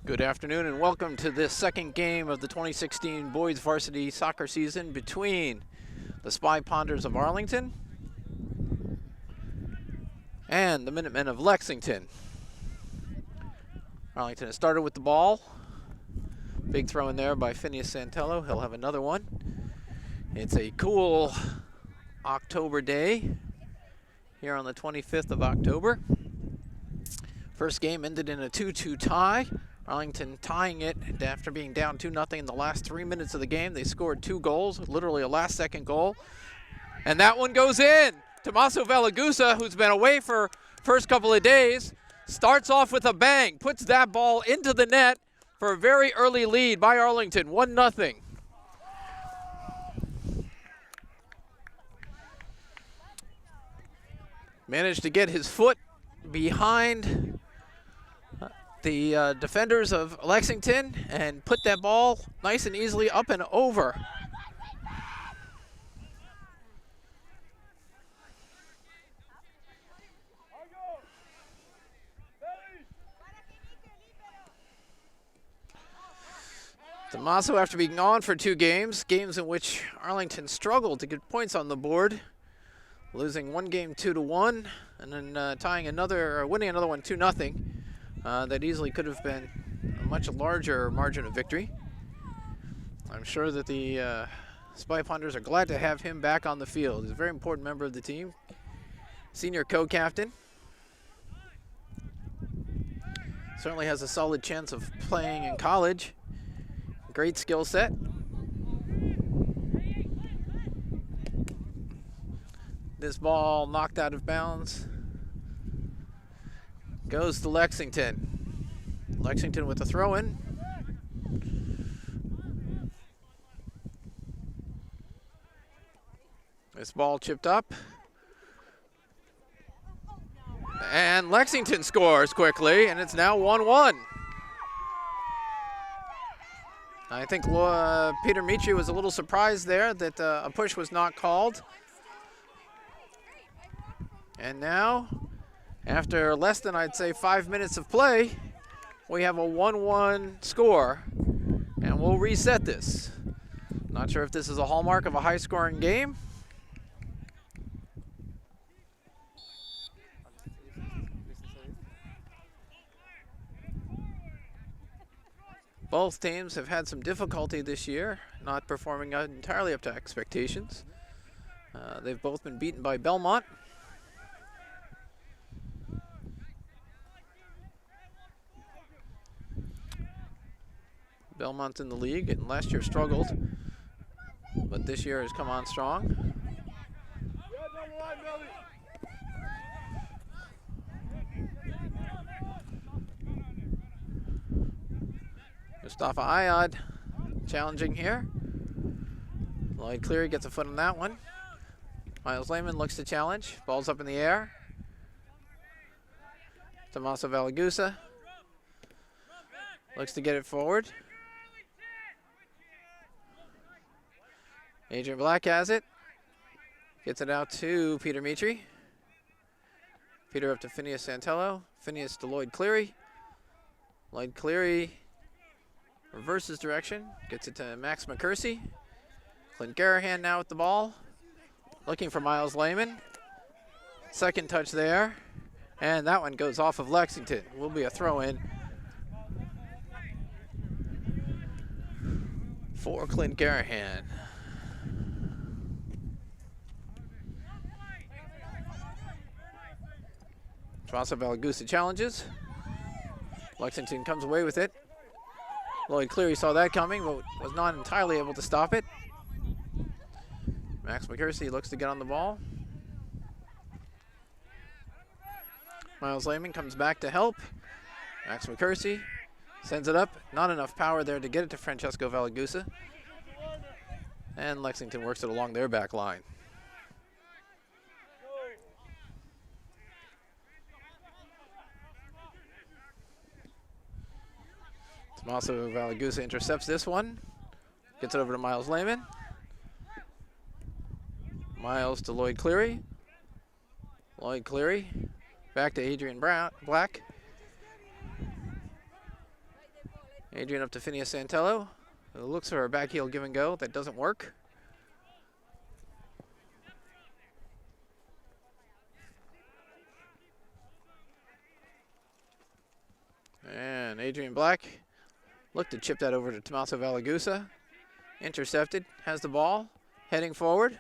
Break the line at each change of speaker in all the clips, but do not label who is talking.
Good afternoon and welcome to this second game of the 2016 boys varsity soccer season between the Spy Ponders of Arlington and the Minutemen of Lexington. Arlington has started with the ball. Big throw in there by Santello. He'll have another one. It's a cool October day here on the 25th of October. First game ended in a 2-2 tie. Arlington tying it after being down 2-0 in the last 3 minutes of the game. They scored 2 goals, literally a last-second goal. And that one goes in. Tommaso Valagusa, who's been away for first couple of days, starts off with a bang, puts that ball into the net for a very early lead by Arlington, 1-0. Managed to get his foot behind the defenders of Lexington and put that ball nice and easily up and over. Tommaso, after being gone for 2 games in which Arlington struggled to get points on the board, losing one game 2-1, and then winning another one 2-0. That easily could have been a much larger margin of victory. I'm sure that the Spy Ponders are glad to have him back on the field. He's a very important member of the team, senior co-captain. Certainly has a solid chance of playing in college. Great skill set. This ball knocked out of bounds. Goes to Lexington. Lexington with a throw-in. This ball chipped up. And Lexington scores quickly, and it's now 1-1. I think Peter Mitri was a little surprised there that a push was not called. And now, after less than, I'd say, 5 minutes of play, we have a 1-1 score, and we'll reset this. Not sure if this is a hallmark of a high-scoring game. Both teams have had some difficulty this year, not performing entirely up to expectations. They've both been beaten by Belmont. Belmont's in the league and last year struggled, but this year has come on strong. Mustafa Ayad challenging here. Lloyd Cleary gets a foot on that one. Miles Lehman looks to challenge. Ball's up in the air. Tommaso Valagusa looks to get it forward. Adrian Black has it. Gets it out to Peter Mitri. Peter up to Phineas Santello. Phineas to Lloyd Cleary. Lloyd Cleary reverses direction. Gets it to Max McCursey. Clint Garahan now with the ball. Looking for Miles Lehman. Second touch there. And that one goes off of Lexington. Will be a throw-in for Clint Garahan. Tommaso Valagusa challenges. Lexington comes away with it. Lloyd Cleary saw that coming, but was not entirely able to stop it. Max McCursey looks to get on the ball. Miles Lehman comes back to help. Max McCursey sends it up. Not enough power there to get it to Francesco Valagusa. And Lexington works it along their back line. Tommaso Valagusa intercepts this one. Gets it over to Miles Lehman. Miles to Lloyd Cleary. Lloyd Cleary back to Adrian Black. Adrian up to Phineas Santello, who looks for a back heel give and go. That doesn't work. And Adrian Black looked to chip that over to Tommaso Valagusa. Intercepted, has the ball, heading forward.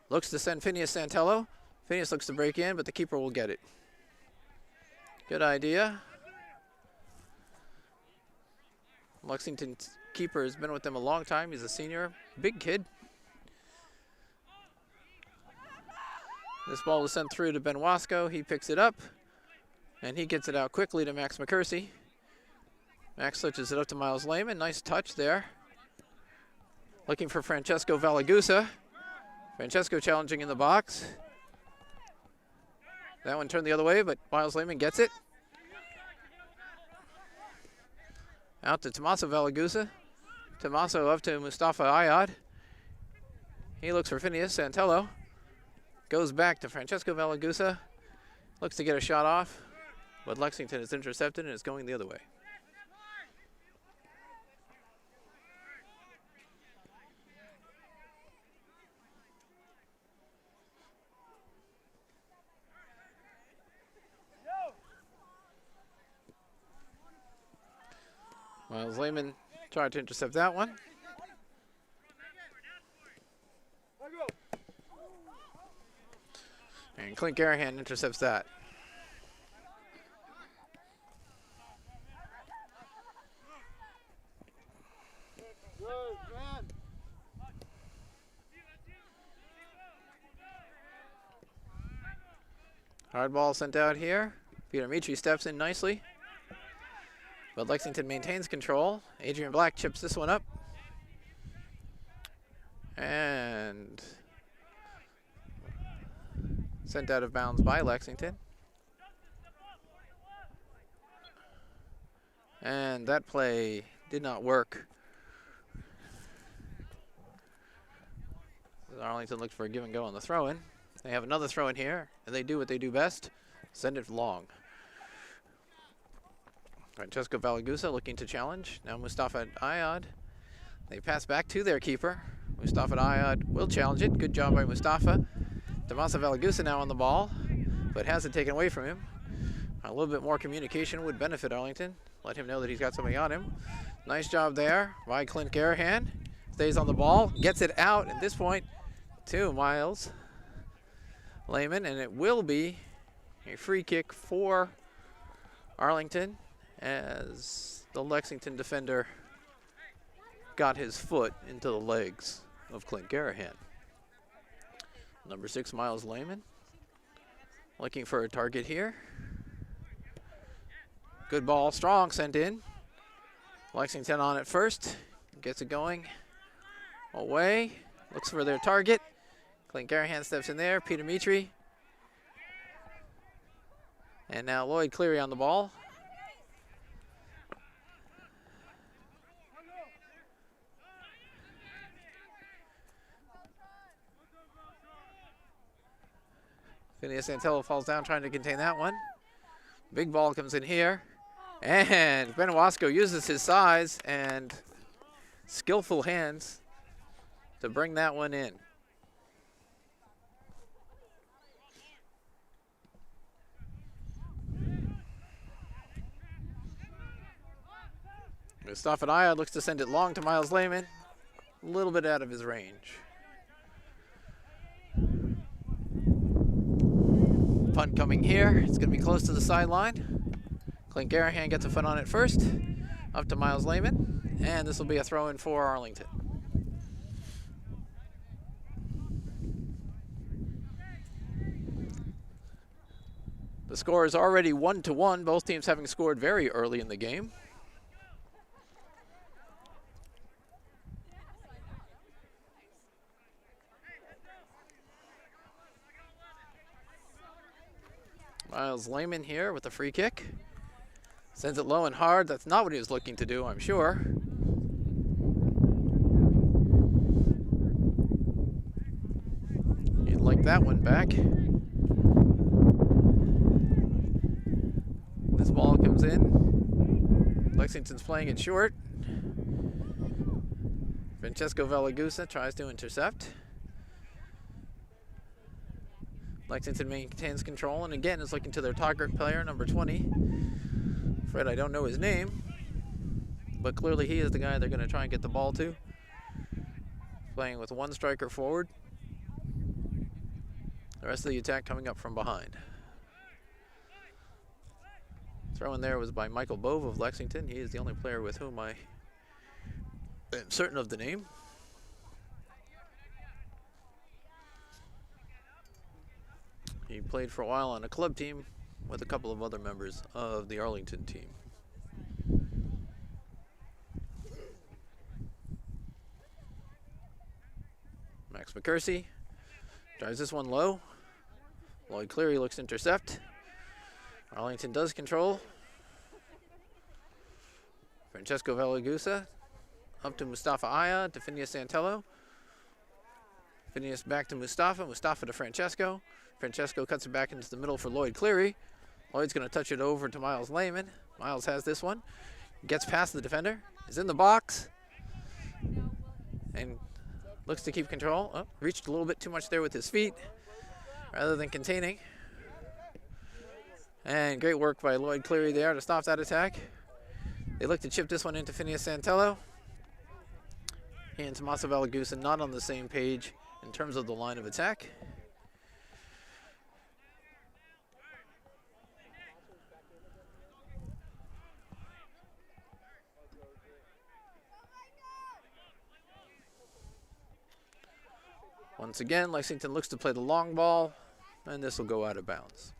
Looks to send Phineas Santello. Phineas looks to break in, but the keeper will get it. Good idea. Lexington's keeper has been with them a long time. He's a senior, big kid. This ball is sent through to Ben Wasco. He picks it up, and he gets it out quickly to Max McCursey. Max switches it up to Miles Lehman. Nice touch there. Looking for Francesco Valagusa. Francesco challenging in the box. That one turned the other way, but Miles Lehman gets it. Out to Tommaso Valagusa. Tommaso up to Mustafa Ayad. He looks for Phineas Santello. Goes back to Francesco Valagusa. Looks to get a shot off, but Lexington is intercepted and is going the other way. Miles Lehman tried to intercept that one. And Clint Garahan intercepts that. Hard ball sent out here. Peter Mitri steps in nicely. But Lexington maintains control. Adrian Black chips this one up. And sent out of bounds by Lexington. And that play did not work. Arlington looked for a give and go on the throw-in. They have another throw-in here, and they do what they do best. Send it long. Francesco Valagusa looking to challenge. Now Mustafa Ayad. They pass back to their keeper. Mustafa Ayad will challenge it. Good job by Mustafa. Tommaso Valagusa now on the ball, but has it taken away from him. A little bit more communication would benefit Arlington. Let him know that he's got somebody on him. Nice job there by Clint Garahan. Stays on the ball, gets it out at this point to Miles Lehman, and it will be a free kick for Arlington as the Lexington defender got his foot into the legs of Clint Garahan. Number 6, Miles Lehman, looking for a target here. Good ball, strong, sent in. Lexington on it first, gets it going away, looks for their target. Clint Garahan steps in there, Peter Mitri. And now Lloyd Cleary on the ball. Phineas Santello falls down trying to contain that one. Big ball comes in here. And Ben Wasco uses his size and skillful hands to bring that one in. Mustafa Ayad looks to send it long to Miles Lehman. A little bit out of his range. Punt coming here. It's going to be close to the sideline. Clint Garahan gets a foot on it first. Up to Miles Lehman. And this will be a throw-in for Arlington. The score is already 1-1, both teams having scored very early in the game. Miles Lehman here with a free kick. Sends it low and hard. That's not what he was looking to do, I'm sure. He'd like that one back. This ball comes in. Lexington's playing it short. Francesco Valagusa tries to intercept. Lexington maintains control and again is looking to their target player, number 20. Fred, I don't know his name, but clearly he is the guy they're going to try and get the ball to. Playing with one striker forward. The rest of the attack coming up from behind. Throw in there was by Michael Bove of Lexington. He is the only player with whom I am certain of the name. He played for a while on a club team with a couple of other members of the Arlington team. Max McCursey drives this one low. Lloyd Cleary looks to intercept. Arlington does control. Francesco Valagusa up to Mustafa Aya, to Phineas Santello. Phineas back to Mustafa, Mustafa to Francesco. Francesco cuts it back into the middle for Lloyd Cleary. Lloyd's going to touch it over to Miles Lehman. Miles has this one. Gets past the defender. Is in the box. And looks to keep control. Oh, reached a little bit too much there with his feet rather than containing. And great work by Lloyd Cleary there to stop that attack. They look to chip this one into Phineas Santello. And Tommaso Valagusa not on the same page in terms of the line of attack. Once again, Lexington looks to play the long ball, and this will go out of bounds.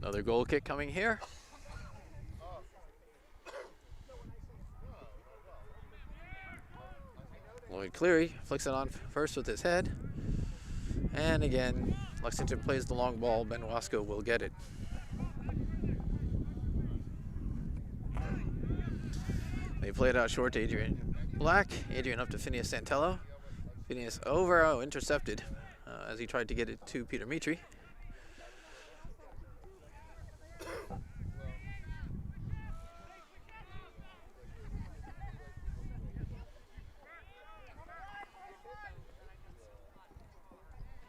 Another goal kick coming here. Lloyd Cleary flicks it on first with his head. And again, Lexington plays the long ball. Ben Wasco will get it. They play it out short to Adrian Black. Adrian up to Phineas Santello. Phineas over, intercepted as he tried to get it to Peter Mitri.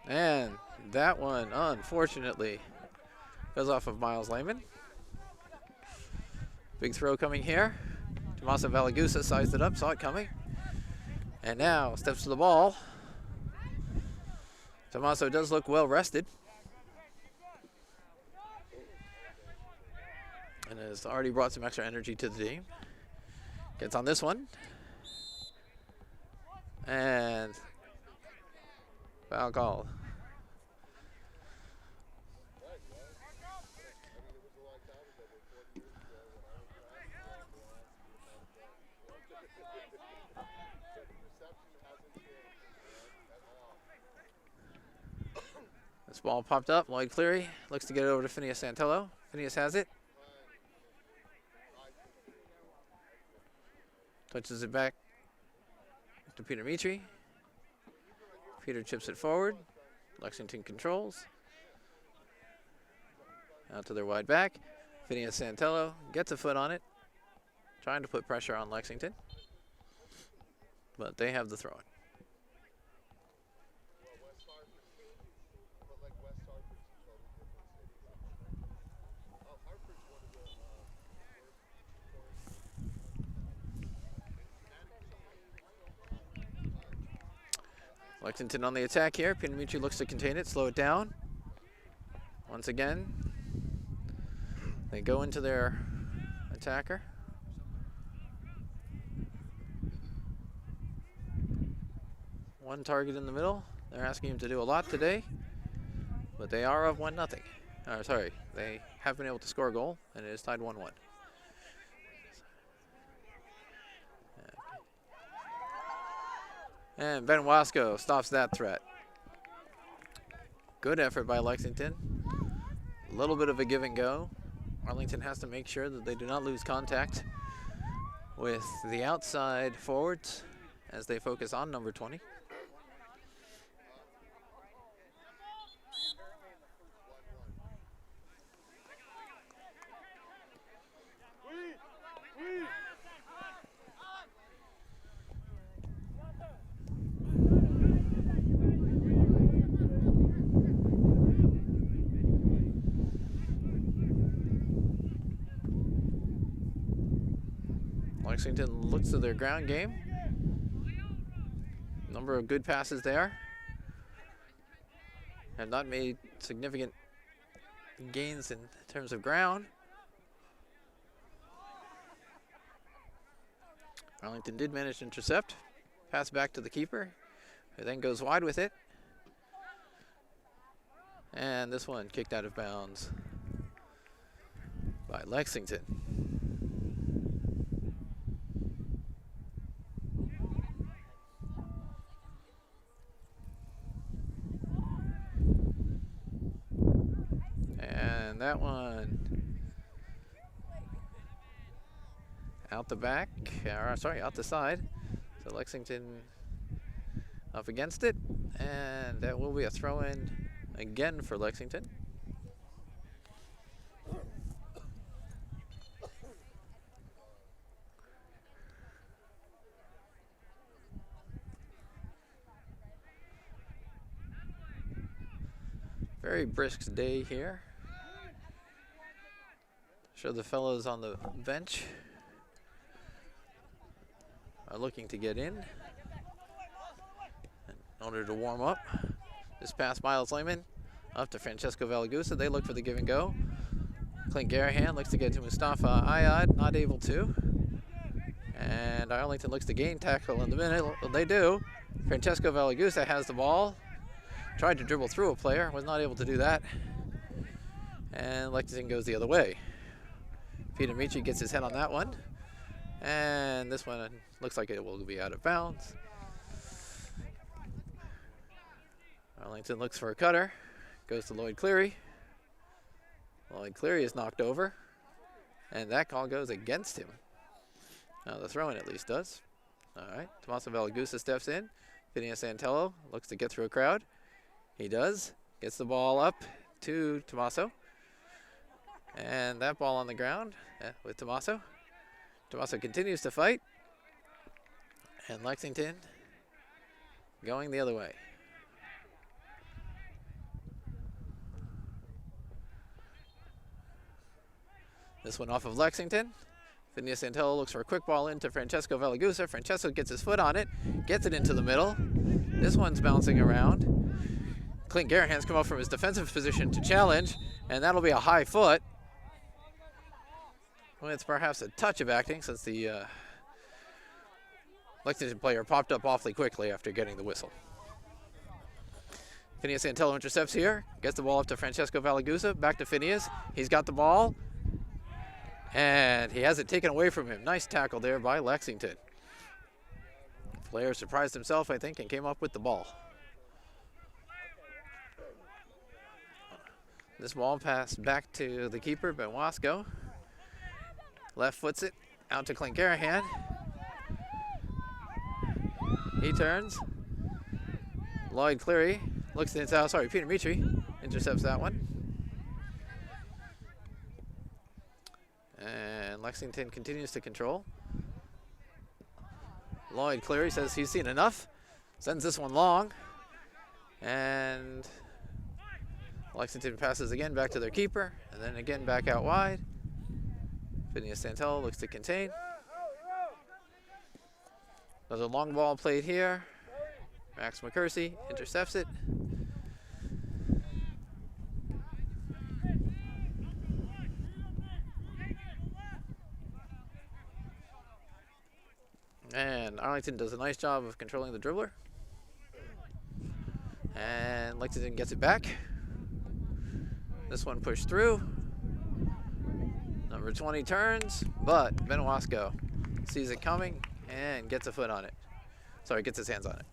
And that one, unfortunately, goes off of Miles Lehman. Big throw coming here. Tommaso Valagusa sized it up, saw it coming. And now steps to the ball. Tommaso does look well rested. And has already brought some extra energy to the team. Gets on this one. And foul call. This ball popped up. Lloyd Cleary looks to get it over to Phineas Santello. Phineas has it. Touches it back to Peter Mitri. Peter chips it forward. Lexington controls. Out to their wide back. Phineas Santello gets a foot on it. Trying to put pressure on Lexington. But they have the throw-in. Lexington on the attack here. Peter Mitri looks to contain it, slow it down. Once again, they go into their attacker. One target in the middle. They're asking him to do a lot today, but they are up 1-0. Sorry, they have been able to score a goal, and it is tied 1-1. And Ben Wasco stops that threat. Good effort by Lexington. A little bit of a give and go. Arlington has to make sure that they do not lose contact with the outside forwards as they focus on number 20. Lexington looks to their ground game. Number of good passes there. Have not made significant gains in terms of ground. Arlington did manage to intercept. Pass back to the keeper, who then goes wide with it. And this one kicked out of bounds by Lexington. And that one out the back, or sorry, out the side. So Lexington up against it, and that will be a throw-in again for Lexington. Very brisk day here. Sure, the fellows on the bench are looking to get in order to warm up. This pass, Miles Lehman up to Francesco Valagusa. They look for the give and go. Clint Garahan looks to get to Mustafa Ayad, not able to. And Arlington looks to gain tackle in the middle. They do. Francesco Valagusa has the ball. Tried to dribble through a player, was not able to do that. And Lexington goes the other way. Peter Michi gets his head on that one. And this one looks like it will be out of bounds. Arlington looks for a cutter. Goes to Lloyd Cleary. Lloyd Cleary is knocked over. And that call goes against him. Now the throw-in at least does. All right, Tommaso Valagusa steps in. Phineas Santello looks to get through a crowd. He does. Gets the ball up to Tommaso. And that ball on the ground with Tommaso. Tommaso continues to fight. And Lexington going the other way. This one off of Lexington. Phineas Santello looks for a quick ball into Francesco Valagusa. Francesco gets his foot on it, gets it into the middle. This one's bouncing around. Clint Garahan's come up from his defensive position to challenge, and that'll be a high foot. Well, it's perhaps a touch of acting since the Lexington player popped up awfully quickly after getting the whistle. Phineas Santello intercepts here, gets the ball up to Francesco Valagusa, back to Phineas. He's got the ball, and he has it taken away from him. Nice tackle there by Lexington. Player surprised himself, I think, and came up with the ball. This ball passed back to the keeper, Ben Wasco. Left foots it out to Clint Garahan. He turns. Lloyd Cleary looks inside. Sorry, Peter Mitri intercepts that one. And Lexington continues to control. Lloyd Cleary says he's seen enough. Sends this one long. And Lexington passes again back to their keeper. And then again back out wide. Phineas Santello looks to contain. Another long ball played here. Max McCursey intercepts it. And Arlington does a nice job of controlling the dribbler. And Lexington gets it back. This one pushed through. Number 20 turns, but Ben Wasco sees it coming and gets a foot on it. Sorry, gets his hands on it.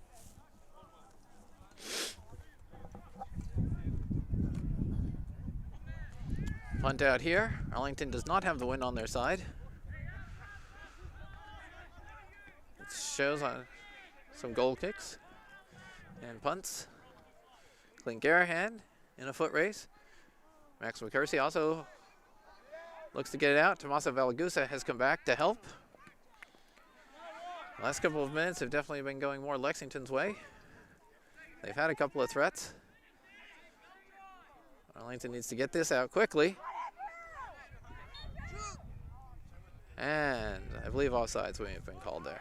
Punt out here. Arlington does not have the wind on their side. shows on some goal kicks and punts. Clint Garahan in a foot race. Max McCursey also looks to get it out. Tommaso Valagusa has come back to help. The last couple of minutes have definitely been going more Lexington's way. They've had a couple of threats. Arlington needs to get this out quickly. And I believe offsides may have been called there.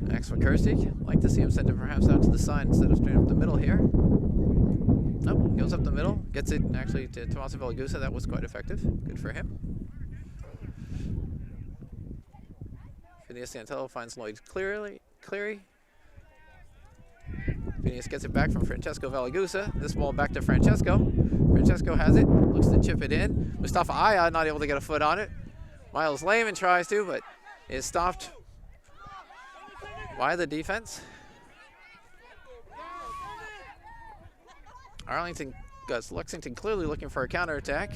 Max McCursey, like to see him send it perhaps out to the side instead of straight up the middle here. Nope, goes up the middle, gets it actually to Tommaso Valagusa. That was quite effective. Good for him. Phineas Santello finds Lloyd Cleary. Phineas gets it back from Francesco Valagusa. This ball back to Francesco. Francesco has it, looks to chip it in. Mustafa Ayad not able to get a foot on it. Miles Lehman tries to, but is stopped by the defense. Lexington clearly looking for a counterattack.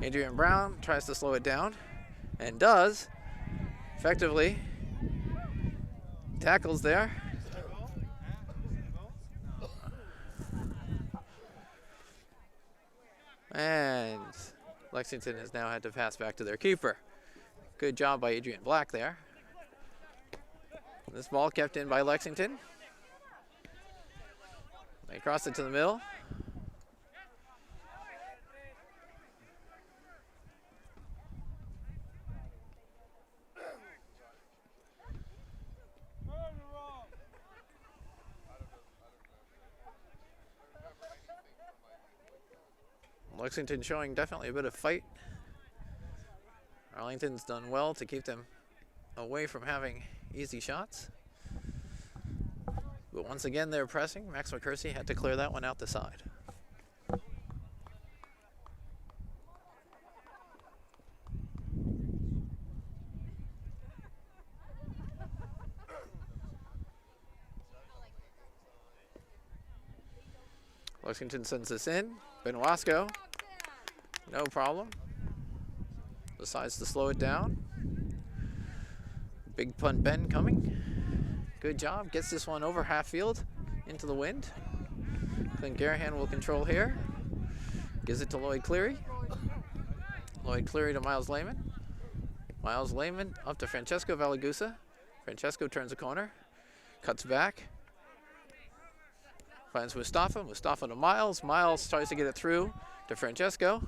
Adrian Brown tries to slow it down and does. Effectively tackles there. And Lexington has now had to pass back to their keeper. Good job by Adrian Black there. This ball kept in by Lexington. They cross it to the middle. Lexington showing definitely a bit of fight. Arlington's done well to keep them away from having easy shots. But once again, they're pressing. Max McCursey had to clear that one out the side. Lexington sends this in. Benoisco, no problem. Decides to slow it down. Big punt Ben coming. Good job. Gets this one over half field into the wind. Clint Garahan will control here. Gives it to Lloyd Cleary. Lloyd Cleary to Miles Lehman. Miles Lehman up to Francesco Valagusa. Francesco turns a corner. Cuts back. Finds Mustafa. Mustafa to Miles. Miles tries to get it through to Francesco.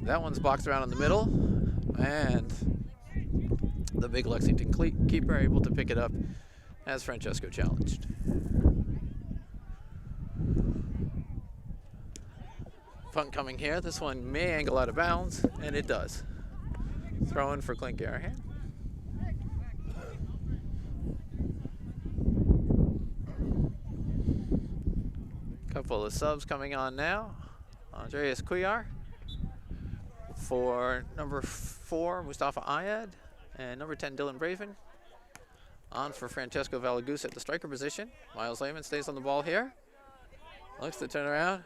That one's boxed around in the middle. And the big Lexington keeper able to pick it up as Francesco challenged. Punt coming here. This one may angle out of bounds, and it does. Throw in for Clint Garahan. Couple of subs coming on now. Andreas Cuellar for number 4, Mustafa Ayad, and number 10, Dylan Braven. On for Francesco Valagusa at the striker position. Miles Lehman stays on the ball here. Looks to turn around.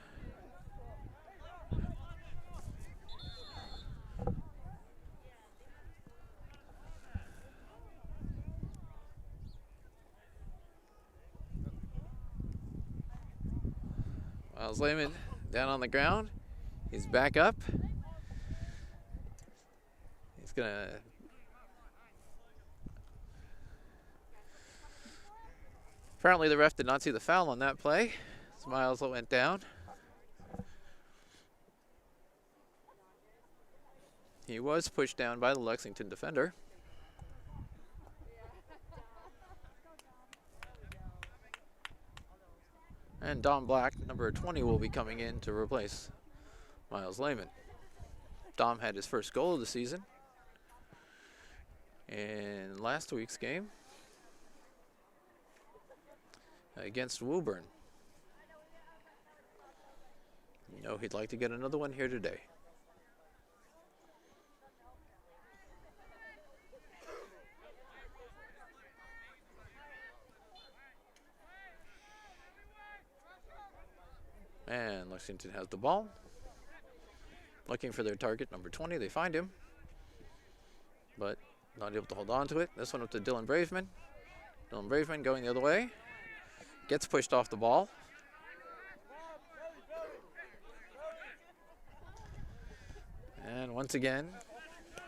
Miles Lehman down on the ground. He's back up. He's gonna apparently the ref did not see the foul on that play. So Miles went down. He was pushed down by the Lexington defender. And Dom Black, number 20, will be coming in to replace Miles Lehman. Dom had his first goal of the season in last week's game against Woburn. You know he'd like to get another one here today. And Lexington has the ball. Looking for their target, number 20. They find him, but not able to hold on to it. This one up to Dylan Braveman. Dylan Braveman going the other way. Gets pushed off the ball. And once again,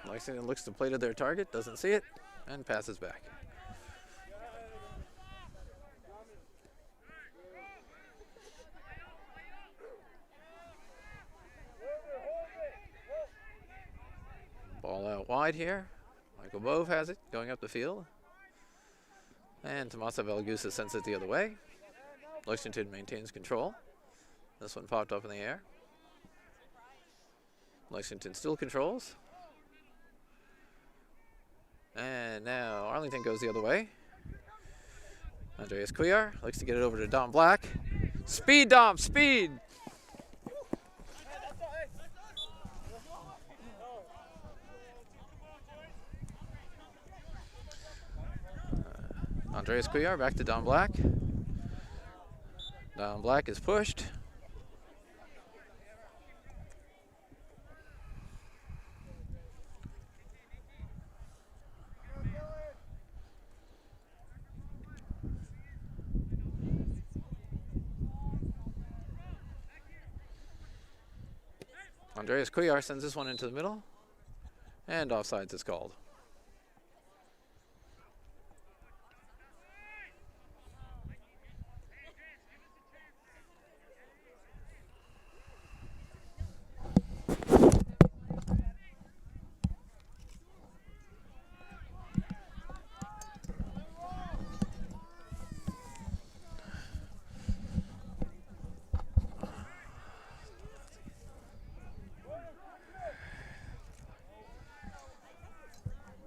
Lexington looks to play to their target, doesn't see it, and passes back. Ball out wide here. Michael Bove has it, going up the field. And Tomasa Valagusa sends it the other way. Lexington maintains control. This one popped up in the air. Lexington still controls. And now Arlington goes the other way. Andreas Cuellar looks to get it over to Dom Black. Speed, Dom, speed! Andreas Cuellar back to Dom Black. Dom Black is pushed. Andreas Cuellar sends this one into the middle, and offsides is called.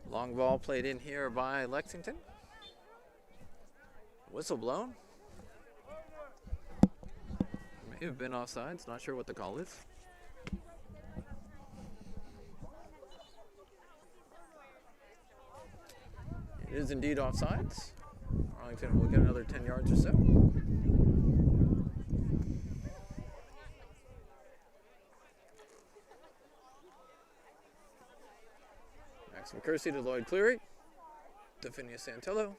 Long ball played in here by Lexington. Whistle blown. May have been offsides, not sure what the call is. It is indeed offsides. Arlington will get another 10 yards or so. Max McCursey to Lloyd Cleary. To Phineas Santello.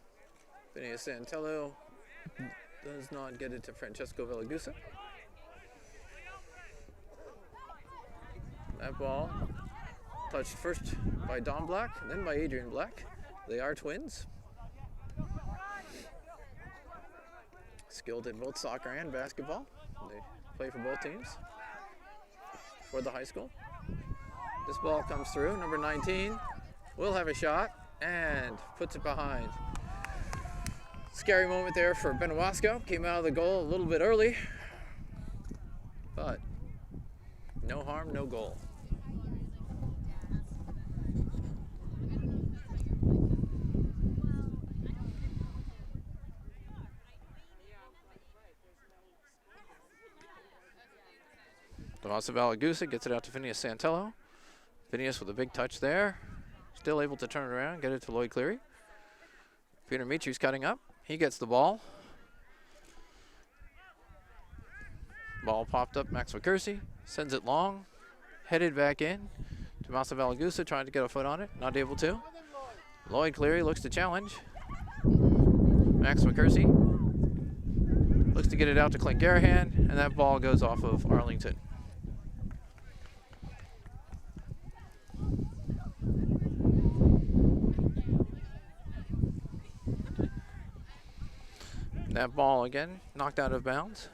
Phineas Santello does not get it to Francesco Valagusa. That ball touched first by Dom Black and then by Adrian Black. They are twins. Skilled in both soccer and basketball. They play for both teams for the high school. This ball comes through. Number 19 will have a shot and puts it behind. Scary moment there for Benoasco. Came out of the goal a little bit early, but no harm, no goal. Tomasa Valagusa gets it out to Phineas Santello. Phineas with a big touch there. Still able to turn it around, get it to Lloyd Cleary. Peter Michu's cutting up. He gets the ball. Ball popped up, Max McCursey. Sends it long. Headed back in. Tomasa Valagusa trying to get a foot on it. Not able to. Lloyd Cleary looks to challenge. Max McCursey looks to get it out to Clint Garahan. And that ball goes off of Arlington. That ball again, knocked out of bounds.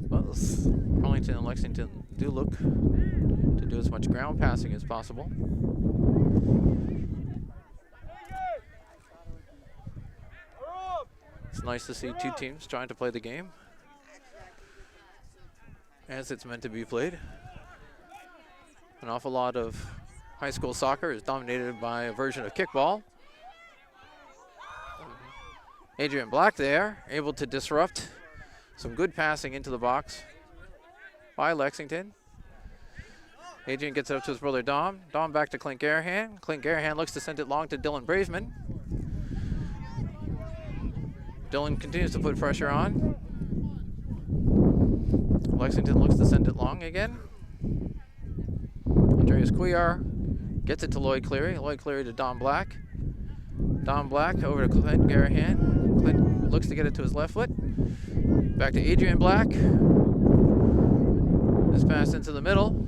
Both Arlington and Lexington do look to do as much ground passing as possible. It's nice to see two teams trying to play the game as it's meant to be played. An awful lot of high school soccer is dominated by a version of kickball. Adrian Black there, able to disrupt Some good passing into the box by Lexington. Adrian gets it up to his brother Dom. Dom back to Clint Garahan. Clint Garahan looks to send it long to Dylan Braveman. Dylan continues to put pressure on. Lexington looks to send it long again. Andreas Cuellar gets it to Lloyd Cleary. Lloyd Cleary to Don Black. Don Black over to Clint Garahan. Clint looks to get it to his left foot. Back to Adrian Black. This pass into the middle.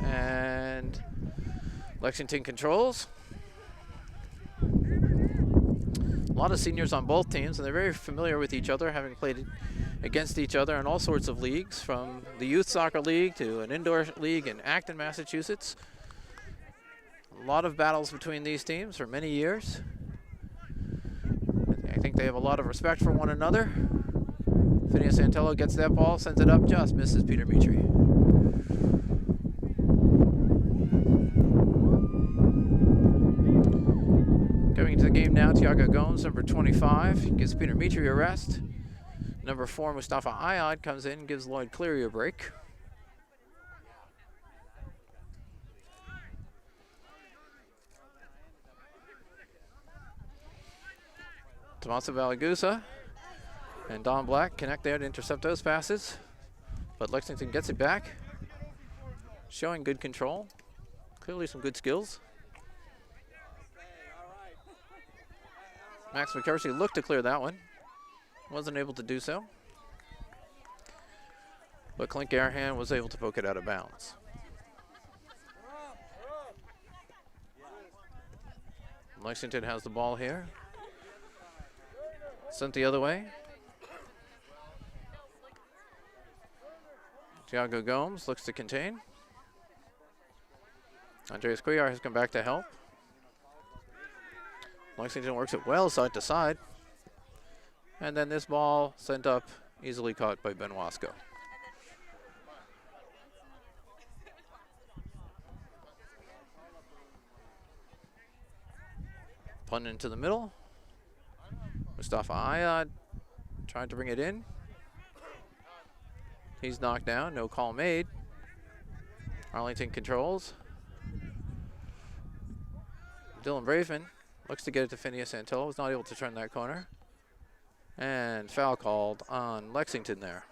And Lexington controls. A lot of seniors on both teams, and they're very familiar with each other, having played against each other in all sorts of leagues, from the youth soccer league to an indoor league in Acton, Massachusetts. A lot of battles between these teams for many years. I think they have a lot of respect for one another. Phineas Santello gets that ball, sends it up, just misses Peter Mitri. Coming into the game now, Tiago Gomes, number 25, gives Peter Mitri a rest. Number 4, Mustafa Ayad, comes in and gives Lloyd Cleary a break. Tommaso Valagusa and Don Black connect there to intercept those passes, but Lexington gets it back, showing good control, clearly some good skills. Max McCarthy looked to clear that one, wasn't able to do so, but Clint Garahan was able to poke it out of bounds. Lexington has the ball here. Sent the other way. Tiago Gomes looks to contain. Andreas Cuellar has come back to help. Lexington works it well side to side. And then this ball sent up, easily caught by Ben Wasco. Punt into the middle. Mustafa Ayad trying to bring it in. He's knocked down, no call made. Arlington controls. Dylan Braveman looks to get it to Phineas Santello, was not able to turn that corner. And foul called on Lexington there.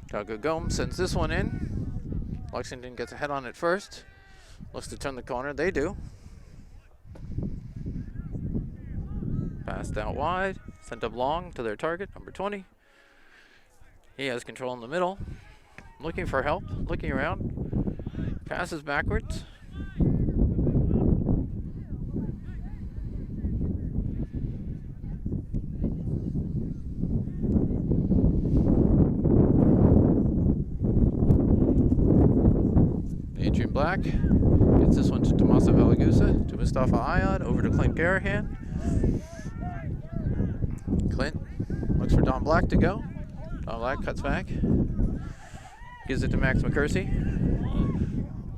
Tiago Gomes sends this one in. Lexington gets a head on it first. Looks to turn the corner. They do. Passed out wide. Sent up long to their target, number 20. He has control in the middle. Looking for help. Looking around. Passes backwards. Adrian Black gets this one to Tommaso Valagusa, to Mustafa Ayad, over to Clint Garahan. Clint looks for Don Black to go. Don Black cuts back. Gives it to Max McCursey.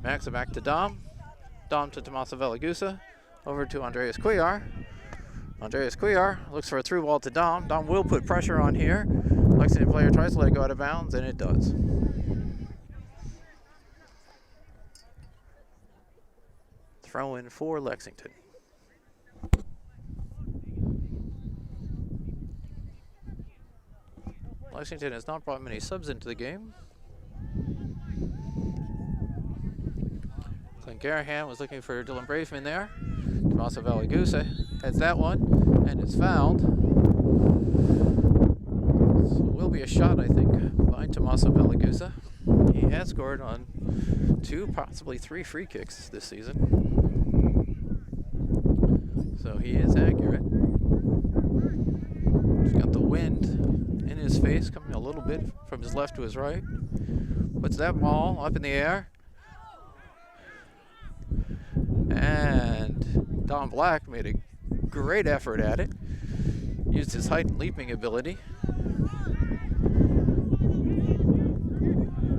Max back to Dom. Dom to Tommaso Valagusa. Over to Andreas Cuellar. Andreas Cuellar looks for a through ball to Dom. Dom will put pressure on here. Lexington player tries to let it go out of bounds, and it does. Throw in for Lexington. Lexington has not brought many subs into the game. Clint Garahan was looking for Dylan Braveman there. Tommaso Valagusa heads that one, and it's fouled. So it will be a shot, I think, by Tommaso Valagusa. He has scored on 2, possibly 3 free kicks this season. So he is accurate. He's got the wind in his face, coming a little bit from his left to his right. Puts that ball up in the air. And Don Black made a great effort at it. Used his height and leaping ability.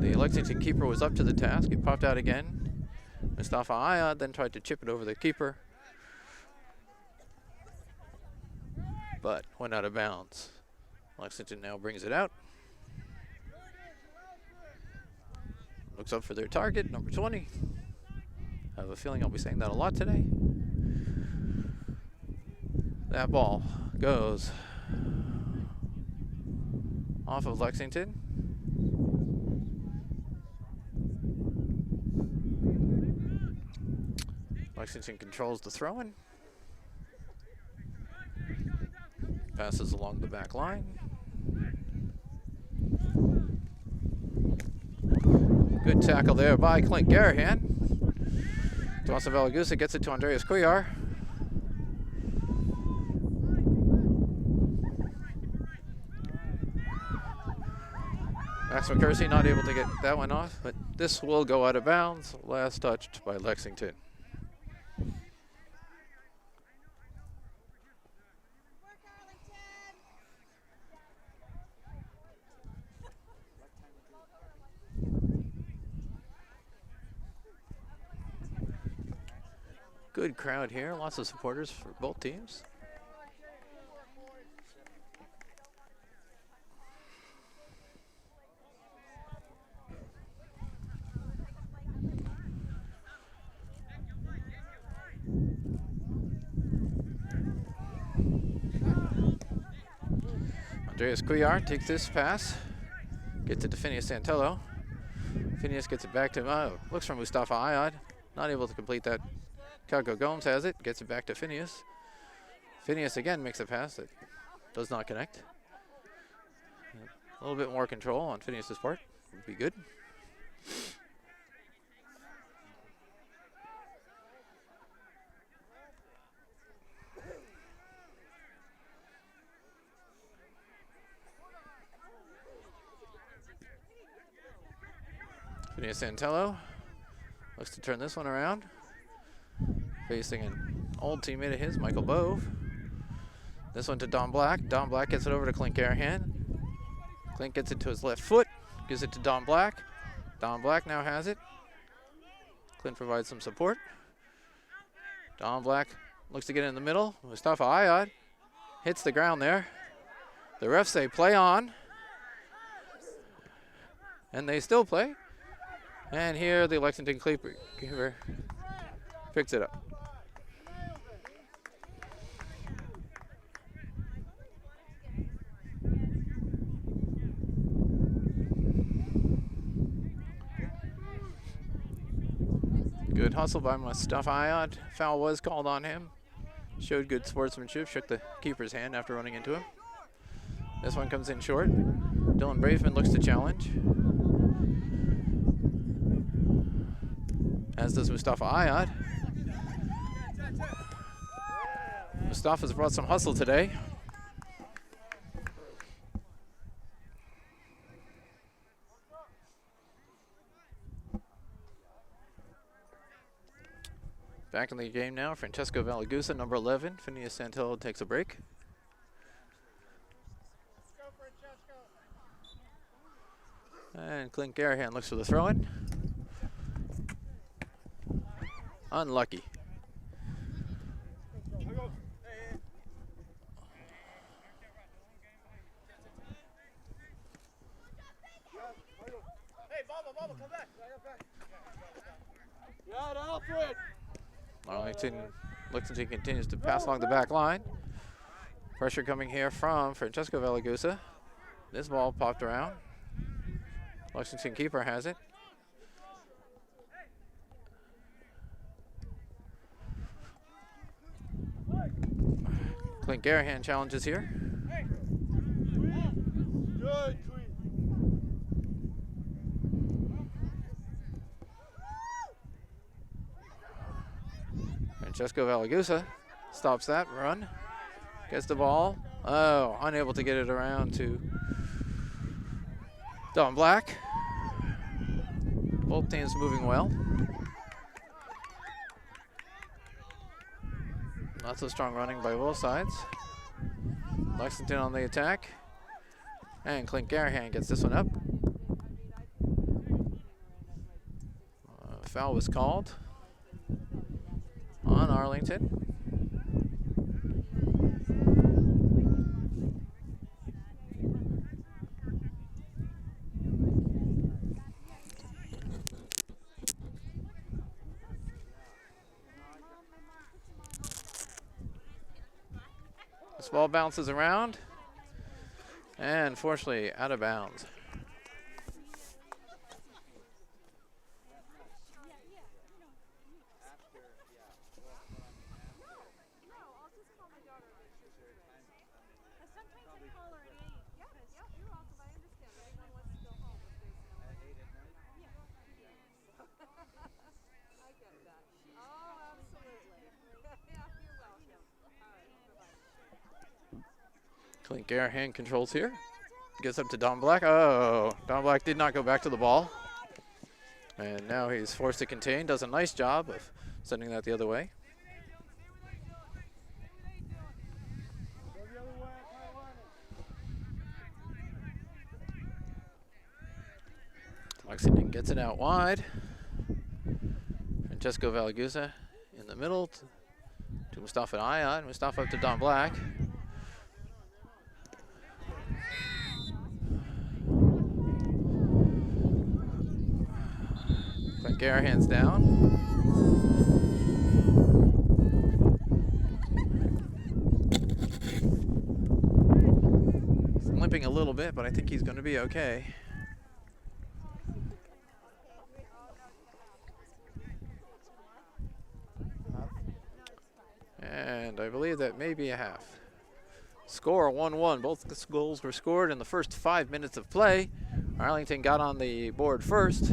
The Lexington keeper was up to the task. He popped out again. Mustafa Ayad then tried to chip it over the keeper, but went out of bounds. Lexington now brings it out. Looks up for their target, number 20. I have a feeling I'll be saying that a lot today. That ball goes off of Lexington. Lexington controls the throw-in. Passes along the back line. Good tackle there by Clint Garahan. Dawson Valagusa gets it to Andreas Cuellar. Max McCursey not able to get that one off, but this will go out of bounds. Last touched by Lexington. Good crowd here, lots of supporters for both teams. Andreas Cuellar takes this pass, gets it to Phineas Santello. Phineas gets it back to, looks for Mustafa Ayad, not able to complete that. Calco Gomes has it, gets it back to Phineas. Phineas again makes a pass that does not connect. A little bit more control on Phineas's part would be good. Phineas Santello looks to turn this one around. Facing an old teammate of his, Michael Bove. This one to Don Black. Don Black gets it over to Clint Garahan. Clint gets it to his left foot, gives it to Don Black. Don Black now has it. Clint provides some support. Don Black looks to get in the middle. Mustafa Ayad hits the ground there. The refs say play on. And they still play. And here the Lexington keeper picks it up. Good hustle by Mustafa Ayad. Foul was called on him. Showed good sportsmanship, shook the keeper's hand after running into him. This one comes in short. Dylan Braveman looks to challenge, as does Mustafa Ayad. Mustafa's brought some hustle today. Back in the game now, Francesco Valagusa, number 11. Phineas Santello takes a break. And Clint Garahan looks for the throw-in. Unlucky. Lexington continues to pass along the back line. Pressure coming here from Francesco Valagusa. This ball popped around. Lexington keeper has it. Clint Garahan challenges here. Francesco Valagusa stops that run. Gets the ball. Oh, unable to get it around to Don Black. Both teams moving well. Not so strong running by both sides. Lexington on the attack. And Clint Garahan gets this one up. Foul was called on Arlington. This ball bounces around and fortunately out of bounds. Clint Garahan controls here. Gets up to Don Black. Oh, Don Black did not go back to the ball. And now he's forced to contain. Does a nice job of sending that the other way. Lexington gets it out wide. Francesco Valagusa in the middle to Mustafa Aya. And Mustafa up to Don Black. Clint Garahan's down. He's limping a little bit, but I think he's going to be okay. And I believe that may be a half. Score 1-1. Both goals were scored in the first 5 minutes of play. Arlington got on the board first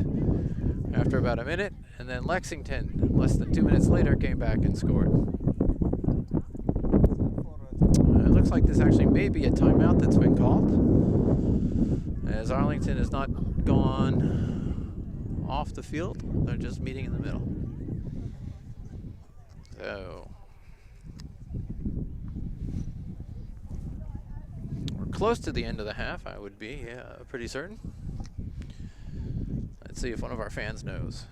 after about a minute, and then Lexington, less than 2 minutes later, came back and scored. It looks like this actually may be a timeout that's been called, as Arlington has not gone off the field. They're just meeting in the middle. So we're close to the end of the half, I would be pretty certain. Let's see if one of our fans knows.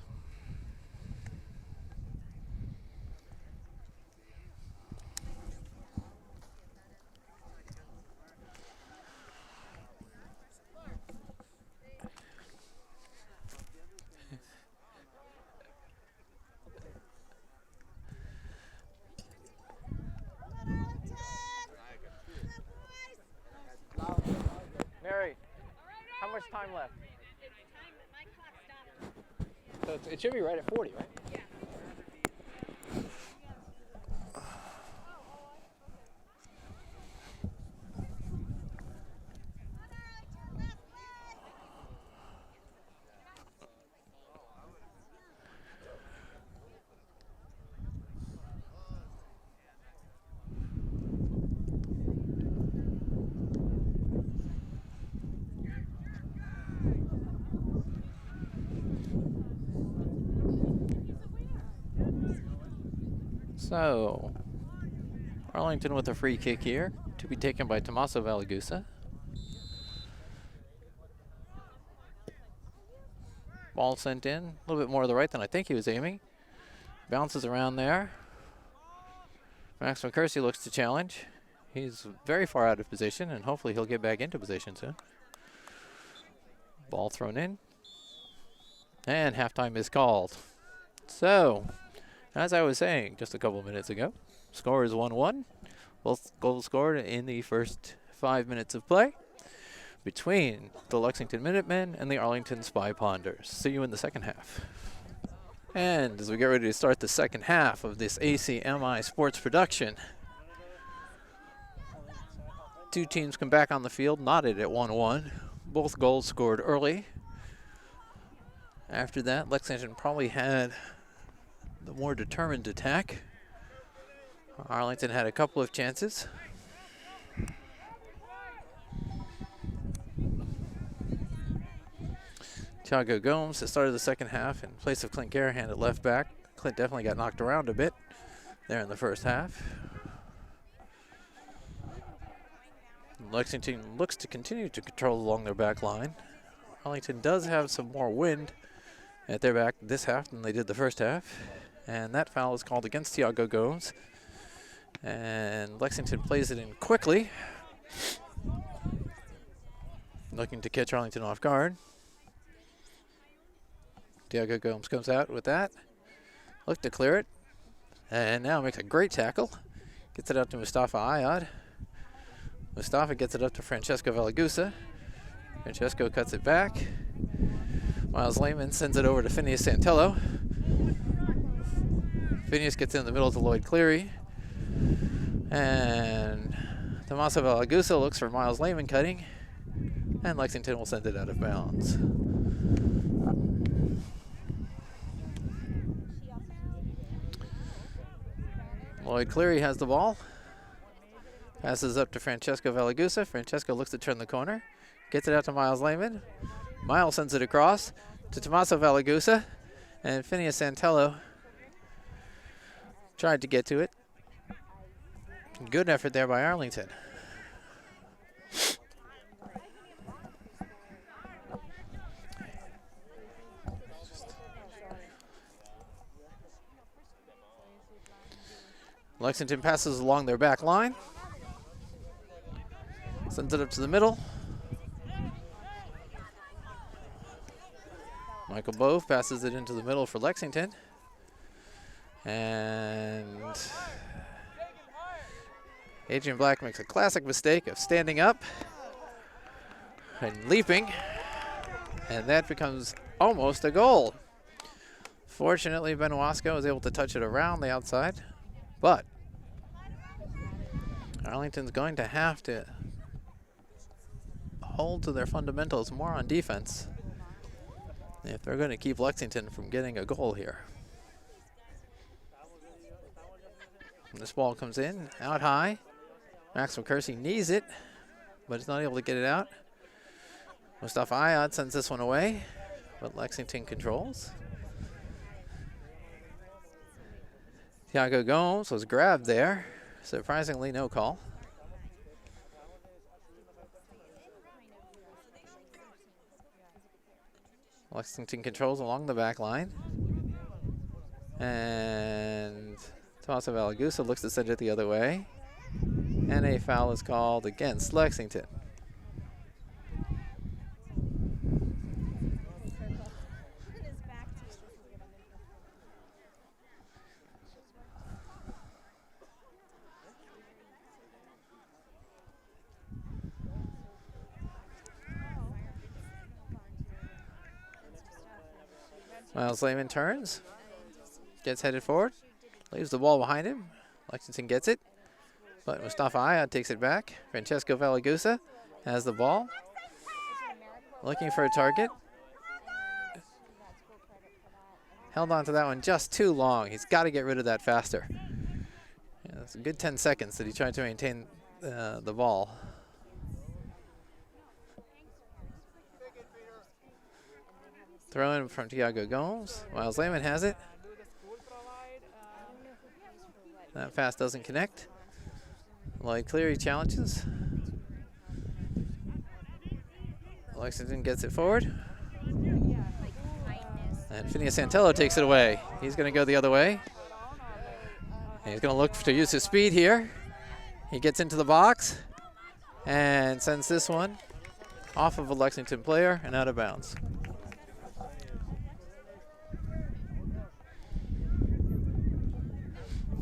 Mary, how much time left? So it should be right at 40, right? Yeah. So, Arlington with a free kick here to be taken by Tommaso Valagusa. Ball sent in, a little bit more to the right than I think he was aiming. Bounces around there. Max McCursey looks to challenge. He's very far out of position, and hopefully he'll get back into position soon. Ball thrown in. And halftime is called. So, as I was saying just a couple minutes ago, score is 1-1. Both goals scored in the first 5 minutes of play between the Lexington Minutemen and the Arlington Spy Ponders. See you in the second half. And as we get ready to start the second half of this ACMI sports production, two teams come back on the field, knotted at 1-1. Both goals scored early. After that, Lexington probably had the more determined attack. Arlington had a couple of chances. Thiago Gomes has started the second half in place of Clint Garahan at left back. Clint definitely got knocked around a bit there in the first half. Lexington looks to continue to control along their back line. Arlington does have some more wind at their back this half than they did the first half. And that foul is called against Tiago Gomes. And Lexington plays it in quickly, looking to catch Arlington off guard. Tiago Gomes comes out with that. Look to clear it. And now makes a great tackle. Gets it out to Mustafa Ayad. Mustafa gets it up to Francesco Valagusa. Francesco cuts it back. Miles Lehman sends it over to Phineas Santello. Phineas gets in the middle to Lloyd Cleary. And Tommaso Valagusa looks for Miles Lehman cutting. And Lexington will send it out of bounds. Lloyd Cleary has the ball. Passes up to Francesco Valagusa. Francesco looks to turn the corner. Gets it out to Miles Lehman. Miles sends it across to Tommaso Valagusa. And Phineas Santello tried to get to it. Good effort there by Arlington. Lexington passes along their back line. Sends it up to the middle. Michael Bove passes it into the middle for Lexington. And Adrian Black makes a classic mistake of standing up and leaping. And that becomes almost a goal. Fortunately, Benoasco was able to touch it around the outside. But Arlington's going to have to hold to their fundamentals more on defense if they're going to keep Lexington from getting a goal here. This ball comes in, out high. Max McCursey needs it, but is not able to get it out. Mustafa Ayad sends this one away, but Lexington controls. Tiago Gomes was grabbed there. Surprisingly, no call. Lexington controls along the back line. And Tommaso Valagusa looks to send it the other way. And a foul is called against Lexington. Miles Lehman turns, gets headed forward, leaves the ball behind him. Lexington gets it, but Mustafa Ayad takes it back. Francesco Valagusa has the ball, looking for a target. Held on to that one just too long. He's got to get rid of that faster. Yeah, it's a good 10 seconds that he tried to maintain the ball. Throw in from Tiago Gomes. Miles Lehman has it. That pass doesn't connect. Lloyd Cleary challenges. Lexington gets it forward. And Phineas Santello takes it away. He's going to go the other way. And he's going to look to use his speed here. He gets into the box and sends this one off of a Lexington player and out of bounds.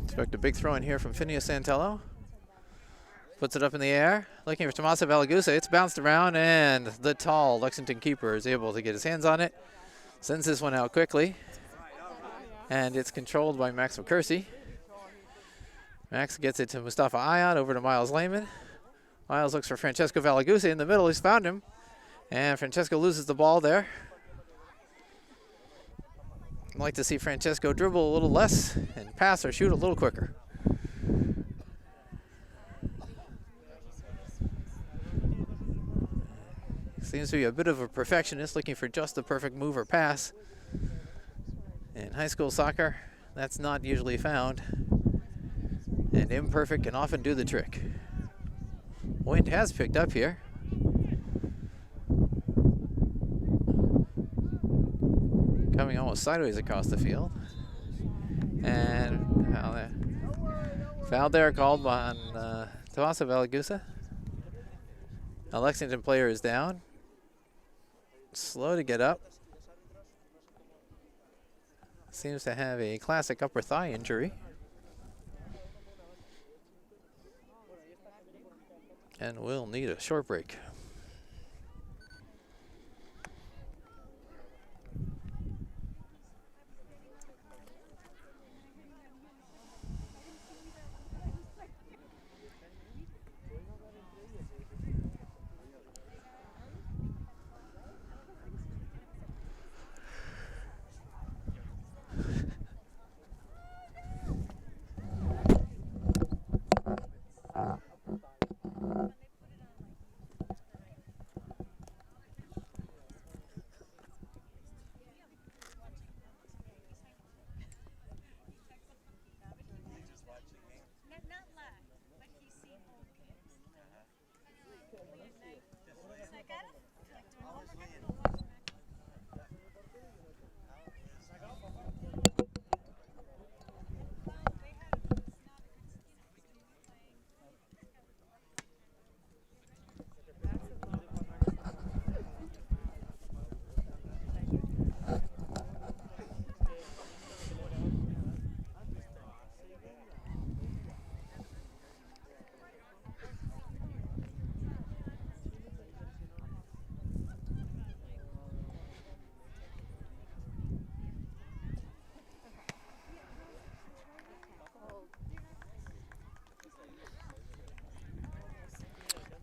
Expect a big throw in here from Phineas Santello. Puts it up in the air, looking for Tommaso Valagusa. It's bounced around, and the tall Lexington keeper is able to get his hands on it. Sends this one out quickly, and it's controlled by Max McCursey. Max gets it to Mustafa Ayad, over to Miles Lehman. Miles looks for Francesco Valagusa in the middle. He's found him, and Francesco loses the ball there. I'd like to see Francesco dribble a little less and pass or shoot a little quicker. Seems to be a bit of a perfectionist, looking for just the perfect move or pass. In high school soccer, that's not usually found. And imperfect can often do the trick. Wind has picked up here. Coming almost sideways across the field. And foul there called on Tommaso Valagusa. A Lexington player is down. Slow to get up. Seems to have a classic upper thigh injury. And will need a short break.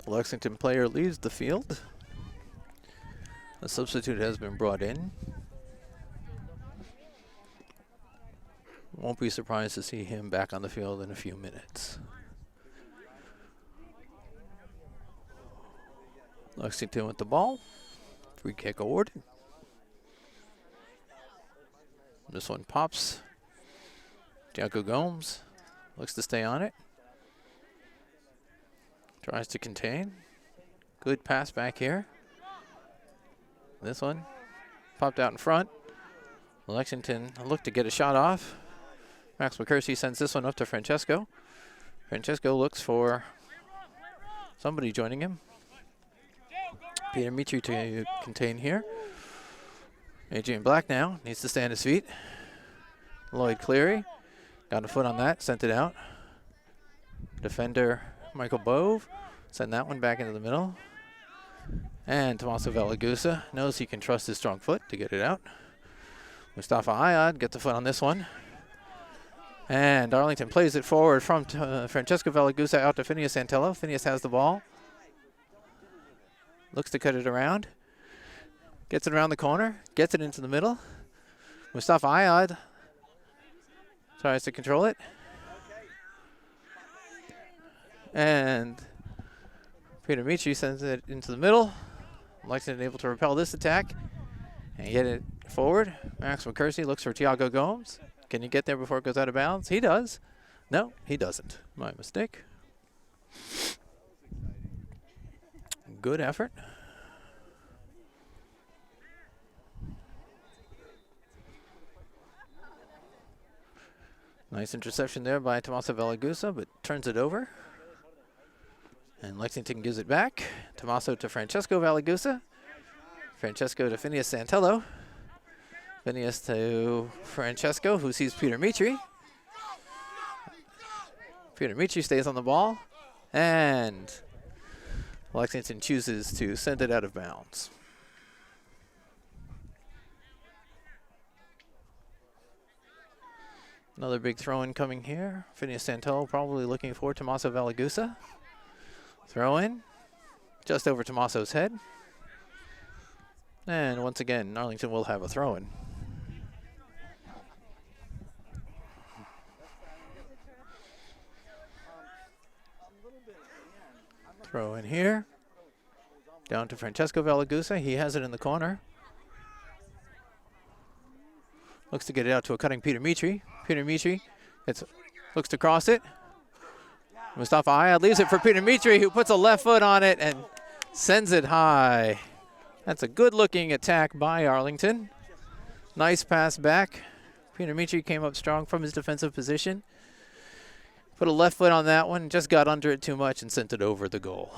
The Lexington player leaves the field. A substitute has been brought in. Won't be surprised to see him back on the field in a few minutes. Lexington with the ball. Free kick awarded. This one pops. Thiago Gomes looks to stay on it. Tries to contain. Good pass back here. This one popped out in front. Lexington looked to get a shot off. Max McCursey sends this one up to Francesco. Francesco looks for somebody joining him. Peter Mitri to contain here. Adrian Black now needs to stay on his feet. Lloyd Cleary got a foot on that, sent it out. Defender Michael Bove send that one back into the middle. And Tommaso Valagusa knows he can trust his strong foot to get it out. Mustafa Ayad gets a foot on this one. And Arlington plays it forward from Francesco Valagusa out to Phineas Santello. Phineas has the ball. Looks to cut it around. Gets it around the corner. Gets it into the middle. Mustafa Ayad tries to control it. And Peter Mitri sends it into the middle. Lexington able to repel this attack and get it forward. Max McCursey looks for Thiago Gomes. Can he get there before it goes out of bounds? He does. No, he doesn't. My mistake. Good effort. Nice interception there by Tommaso Valagusa, but turns it over. And Lexington gives it back. Tommaso to Francesco Valagusa. Francesco to Phineas Santello. Phineas to Francesco, who sees Peter Mitri. Peter Mitri stays on the ball. And Lexington chooses to send it out of bounds. Another big throw-in coming here. Phineas Santello probably looking for Tommaso Valagusa. Throw-in just over Tommaso's head. And once again, Arlington will have a throw-in. Throw in here. Down to Francesco Valagusa. He has it in the corner. Looks to get it out to a cutting Peter Mitri. Peter Mitri looks to cross it. Mustafa Ayad leaves it for Peter Mitri, who puts a left foot on it and sends it high. That's a good-looking attack by Arlington. Nice pass back. Peter Mitri came up strong from his defensive position. Put a left foot on that one, just got under it too much and sent it over the goal.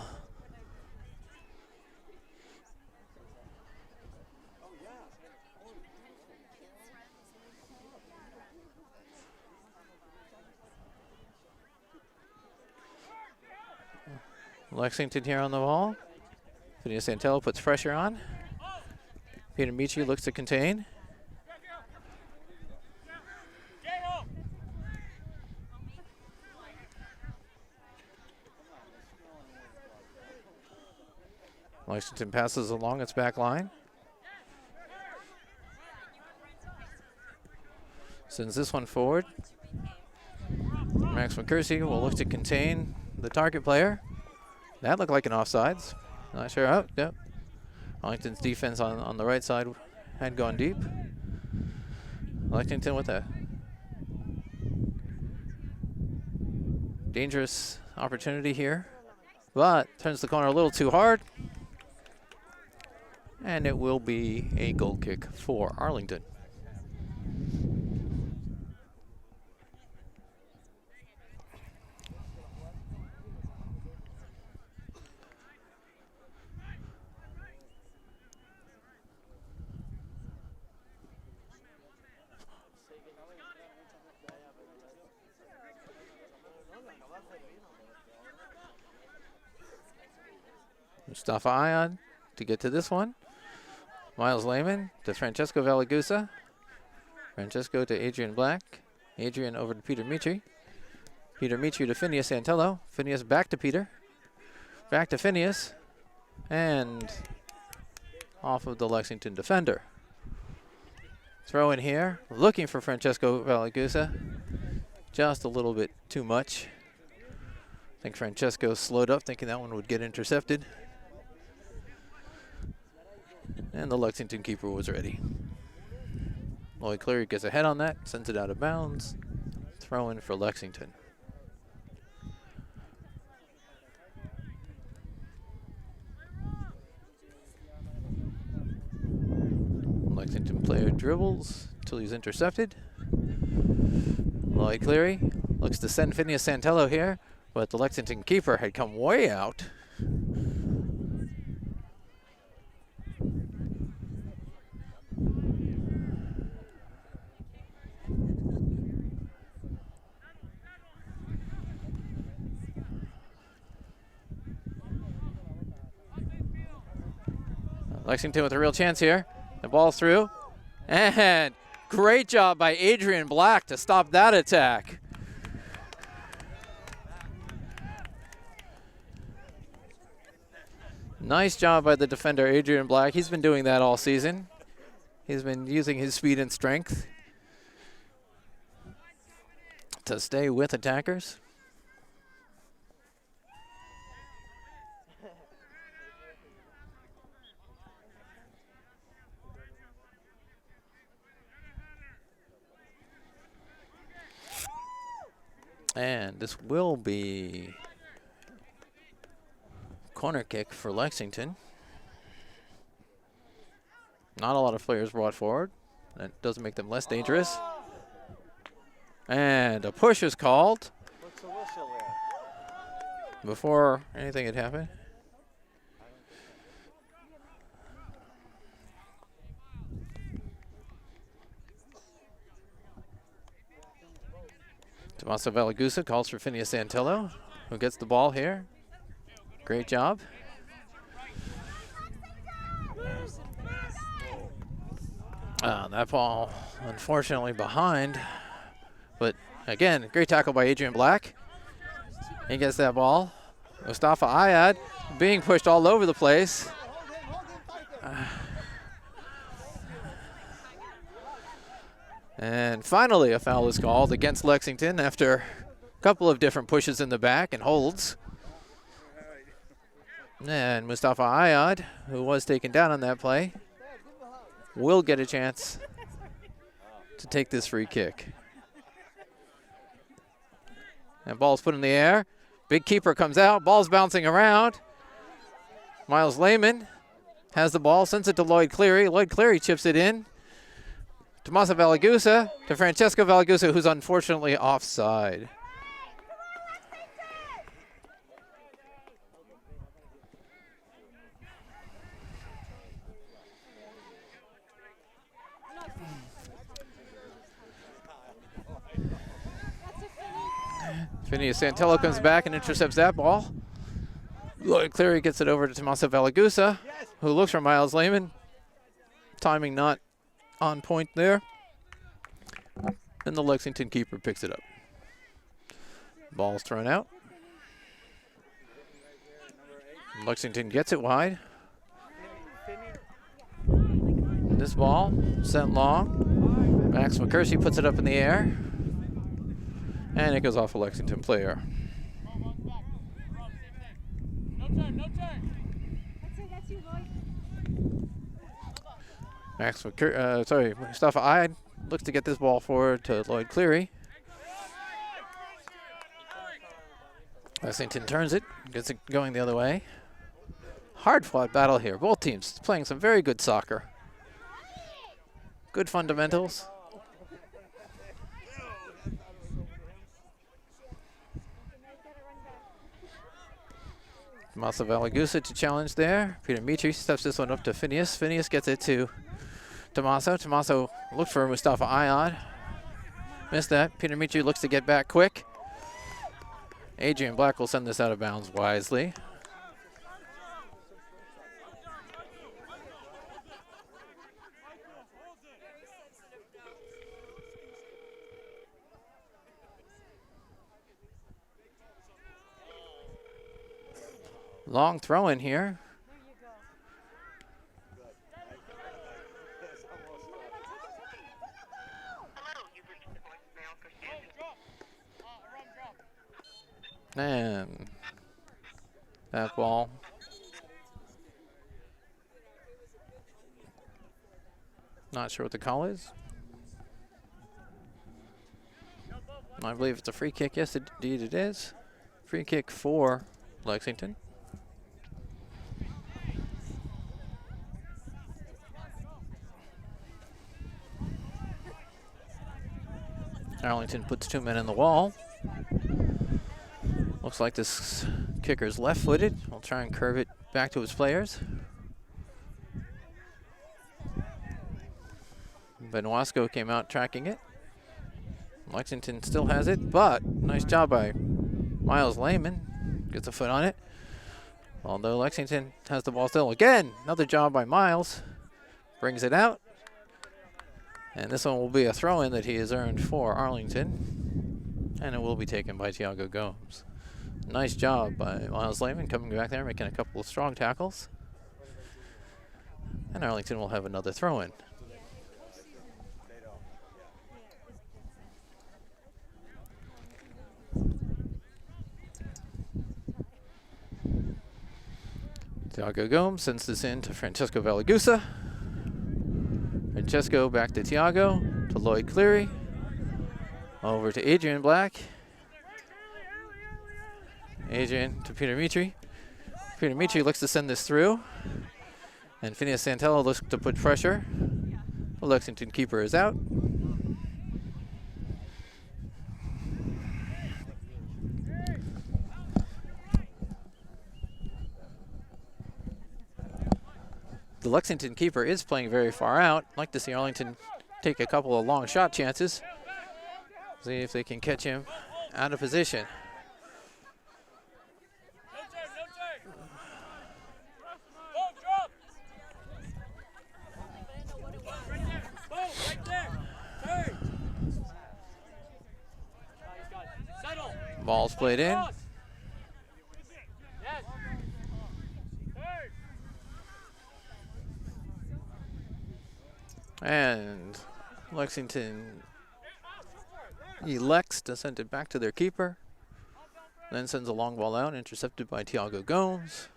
Lexington here on the ball. Santello puts pressure on. Peter Mitri looks to contain. Lexington passes along its back line. Sends this one forward. Max McCursey will look to contain the target player. That looked like an offsides. Not sure. Oh, yep. Arlington's defense on the right side had gone deep. Lexington with a dangerous opportunity here, but turns the corner a little too hard. And it will be a goal kick for Arlington. Mustafa Ayad to get to this one. Miles Lehman to Francesco Valagusa. Francesco to Adrian Black. Adrian over to Peter Mitri. Peter Mitri to Phineas Santello. Phineas back to Peter. Back to Phineas. And off of the Lexington defender. Throw in here. Looking for Francesco Valagusa. Just a little bit too much. I think Francesco slowed up, thinking that one would get intercepted. And the Lexington keeper was ready. Lloyd Cleary gets ahead on that, sends it out of bounds. Throw in for Lexington. Lexington player dribbles until he's intercepted. Lloyd Cleary looks to send Phineas Santello here, but the Lexington keeper had come way out. Lexington with a real chance here. The ball through. And great job by Adrian Black to stop that attack. Nice job by the defender, Adrian Black. He's been doing that all season. He's been using his speed and strength to stay with attackers. And this will be corner kick for Lexington. Not a lot of players brought forward. That doesn't make them less dangerous. And a push is called before anything had happened. Tommaso Valagusa calls for Phineas Santello, who gets the ball here. Great job. That ball, unfortunately, behind. But, again, great tackle by Adrian Black. He gets that ball. Mustafa Ayad being pushed all over the place. And finally, a foul is called against Lexington after a couple of different pushes in the back and holds. And Mustafa Ayad, who was taken down on that play, will get a chance to take this free kick. And ball's put in the air. Big keeper comes out. Ball's bouncing around. Miles Lehman has the ball, sends it to Lloyd Cleary. Lloyd Cleary chips it in. Tommaso Valagusa to Francesco Valagusa, who's unfortunately offside. Phineas Santello comes back and intercepts that ball. Lloyd Cleary gets it over to Tommaso Valagusa, who looks for Miles Lehman. Timing not on point there. And the Lexington keeper picks it up. Ball's thrown out. Lexington gets it wide. This ball sent long. Max McCursey puts it up in the air. And it goes off a Lexington player. Mustafa Ide looks to get this ball forward to Lloyd Cleary. Lexington turns it, gets it going the other way. Hard-fought battle here. Both teams playing some very good soccer. Good fundamentals. Tommaso Valagusa to challenge there. Peter Mitri steps this one up to Phineas. Phineas gets it to Tommaso. Tommaso looked for Mustafa Ion. Missed that. Peter Mitri looks to get back quick. Adrian Black will send this out of bounds wisely. Long throw in here. And that ball. Not sure what the call is. I believe it's a free kick. Yes, indeed it is. Free kick for Lexington. Arlington puts 2 men in the wall. Looks like this kicker's left-footed. We'll try and curve it back to his players. Benoisco came out tracking it. Lexington still has it, but nice job by Miles Lehman. Gets a foot on it. Although Lexington has the ball still. Again, another job by Miles. Brings it out. And this one will be a throw-in that he has earned for Arlington. And it will be taken by Tiago Gomes. Nice job by Miles Lehman coming back there, making a couple of strong tackles. And Arlington will have another throw-in. Tiago Gomes sends this in to Francesco Valagusa. Francesco back to Tiago, to Lloyd Cleary. Over to Adrian Black. Adrian to Peter Mitri. Peter Mitri looks to send this through. And Phineas Santello looks to put pressure. The Lexington keeper is out. The Lexington keeper is playing very far out. I'd like to see Arlington take a couple of long shot chances. See if they can catch him out of position. Ball's played in. And Lexington elects to send it back to their keeper. Then sends a long ball out, intercepted by Tiago Gomes.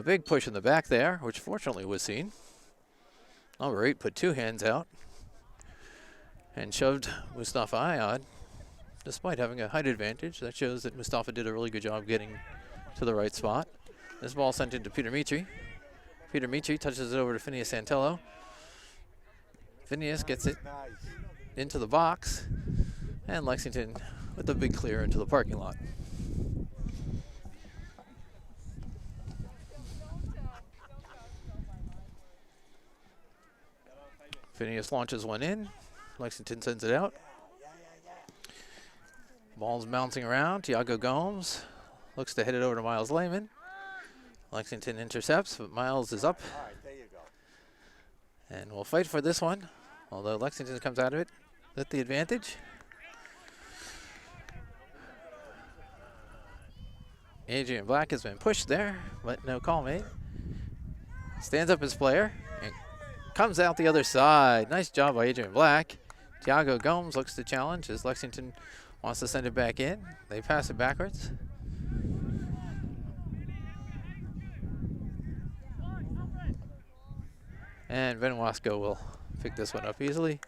Big push in the back there, which fortunately was seen. Number 8 put 2 hands out and shoved Mustafa Ayad despite having a height advantage. That shows that Mustafa did a really good job getting to the right spot. This ball sent into Peter Mitri. Peter Mitri touches it over to Phineas Santello. Phineas gets it into the box, and Lexington with a big clear into the parking lot. Phineas launches one in. Lexington sends it out. Ball's bouncing around. Tiago Gomes looks to hit it over to Miles Lehman. Lexington intercepts, but Miles is up. And we'll fight for this one, although Lexington comes out of it with the advantage. Adrian Black has been pushed there, but no call made. Stands up his player and comes out the other side. Nice job by Adrian Black. Tiago Gomes looks to challenge as Lexington wants to send it back in. They pass it backwards. And Ben Wasco will pick this one up easily.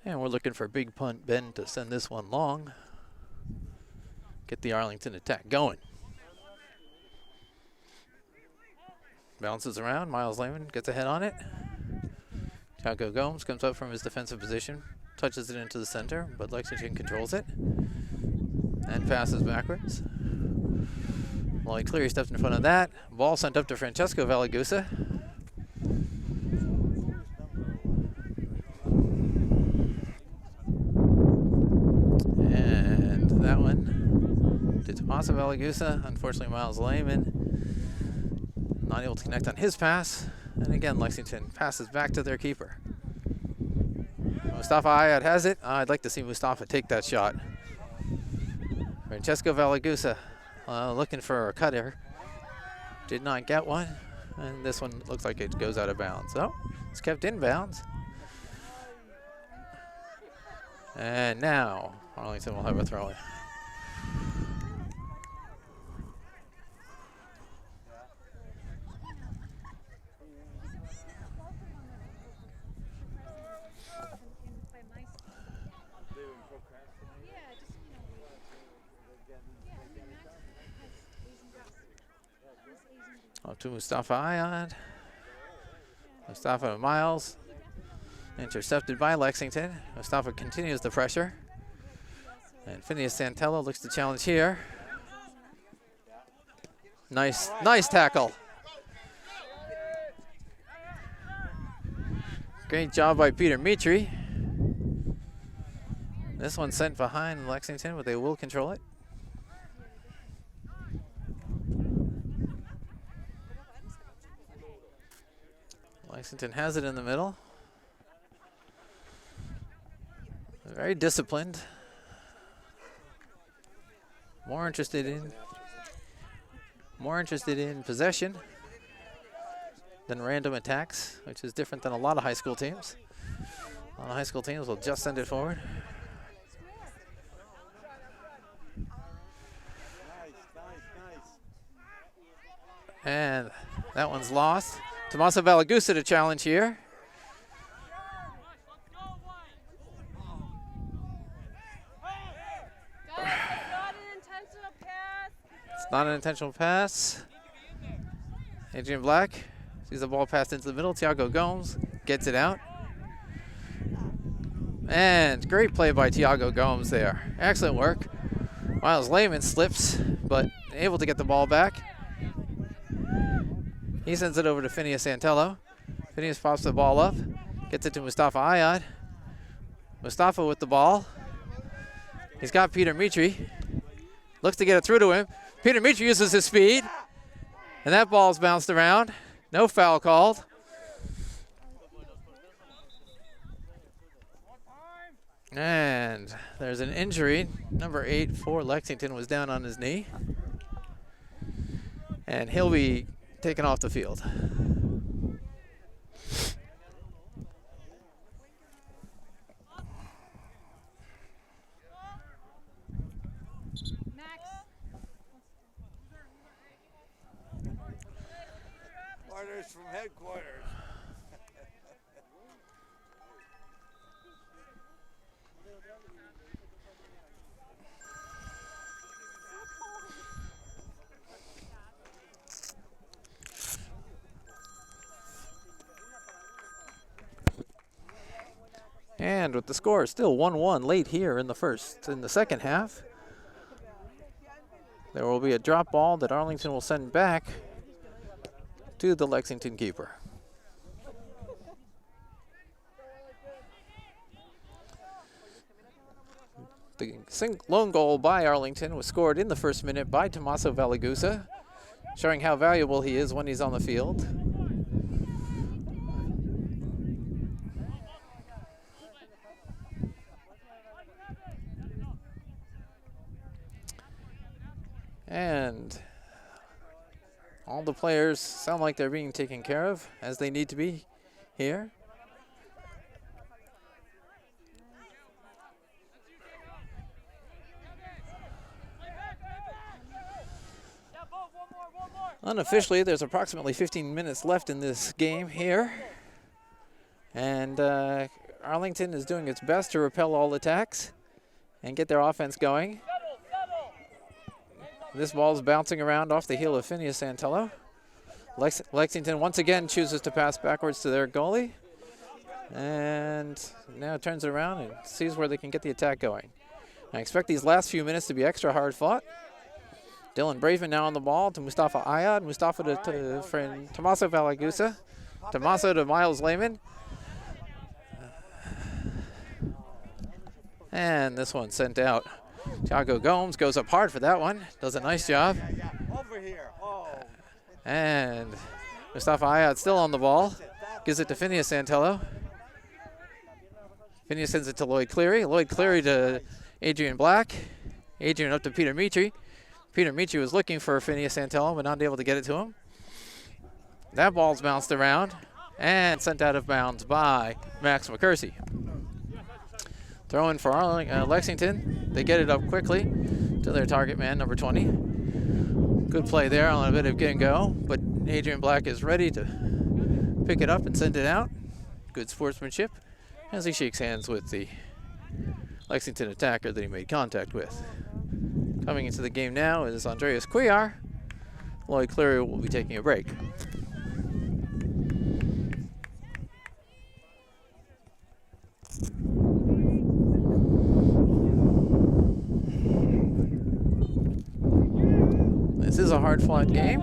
And we're looking for big punt Ben to send this one long. Get the Arlington attack going. Bounces around. Miles Lehman gets a head on it. Tiago Gomes comes up from his defensive position, touches it into the center, but Lexington controls it and passes backwards. Lloyd Cleary steps in front of that. Ball sent up to Francesco Valagusa. And that one to Tommaso Valagusa. Unfortunately, Miles Lehman not able to connect on his pass. And again, Lexington passes back to their keeper. Mustafa Ayad has it. I'd like to see Mustafa take that shot. Francesco Valagusa looking for a cutter. Did not get one. And this one looks like it goes out of bounds. So it's kept in bounds. And now Arlington will have a throw in. Up to Mustafa Ayad. Mustafa to Miles. Intercepted by Lexington. Mustafa continues the pressure. And Phineas Santello looks to challenge here. Nice tackle. Great job by Peter Mitri. This one sent behind Lexington, but they will control it. Lexington has it in the middle. Very disciplined. More interested in possession than random attacks, which is different than a lot of high school teams. A lot of high school teams will just send it forward. And that one's lost. Tommaso Valagusa to challenge here. It's not an intentional pass. Adrian Black sees the ball passed into the middle. Tiago Gomes gets it out. And great play by Tiago Gomes there. Excellent work. Miles Lehman slips, but able to get the ball back. He sends it over to Phineas Santello. Phineas pops the ball up, gets it to Mustafa Ayad. Mustafa with the ball. He's got Peter Mitri. Looks to get it through to him. Peter Mitri uses his speed, and that ball's bounced around. No foul called. And there's an injury. Number 8 for Lexington was down on his knee. And he'll be taken off the field.
Orders from headquarters.
And with the score still 1-1 late here in the second half, there will be a drop ball that Arlington will send back to the Lexington keeper. The lone goal by Arlington was scored in the first minute by Tommaso Valagusa, showing how valuable he is when he's on the field. And all the players sound like they're being taken care of, as they need to be here. Unofficially, there's approximately 15 minutes left in this game here. And Arlington is doing its best to repel all attacks and get their offense going. This ball's bouncing around off the heel of Phineas Santello. Lexington once again chooses to pass backwards to their goalie. And now turns around and sees where they can get the attack going. I expect these last few minutes to be extra hard fought. Dylan Braven now on the ball to Mustafa Ayad. Mustafa to friend Tommaso Valagusa. Tommaso to Miles Lehman. And this one sent out. Thiago Gomes goes up hard for that one. Does a nice job.
Over here. Oh.
And Mustafa Ayad still on the ball. Gives it to Phineas Santello. Phineas sends it to Lloyd Cleary. Lloyd Cleary to Adrian Black. Adrian up to Peter Mitri. Peter Mitri was looking for Phineas Santello, but not able to get it to him. That ball's bounced around and sent out of bounds by Max McCursey. Throw in for Lexington. They get it up quickly to their target man, number 20. Good play there on a bit of get and go, but Adrian Black is ready to pick it up and send it out. Good sportsmanship as he shakes hands with the Lexington attacker that he made contact with. Coming into the game now is Andreas Cuellar. Lloyd Cleary will be taking a break. This is a hard-fought game.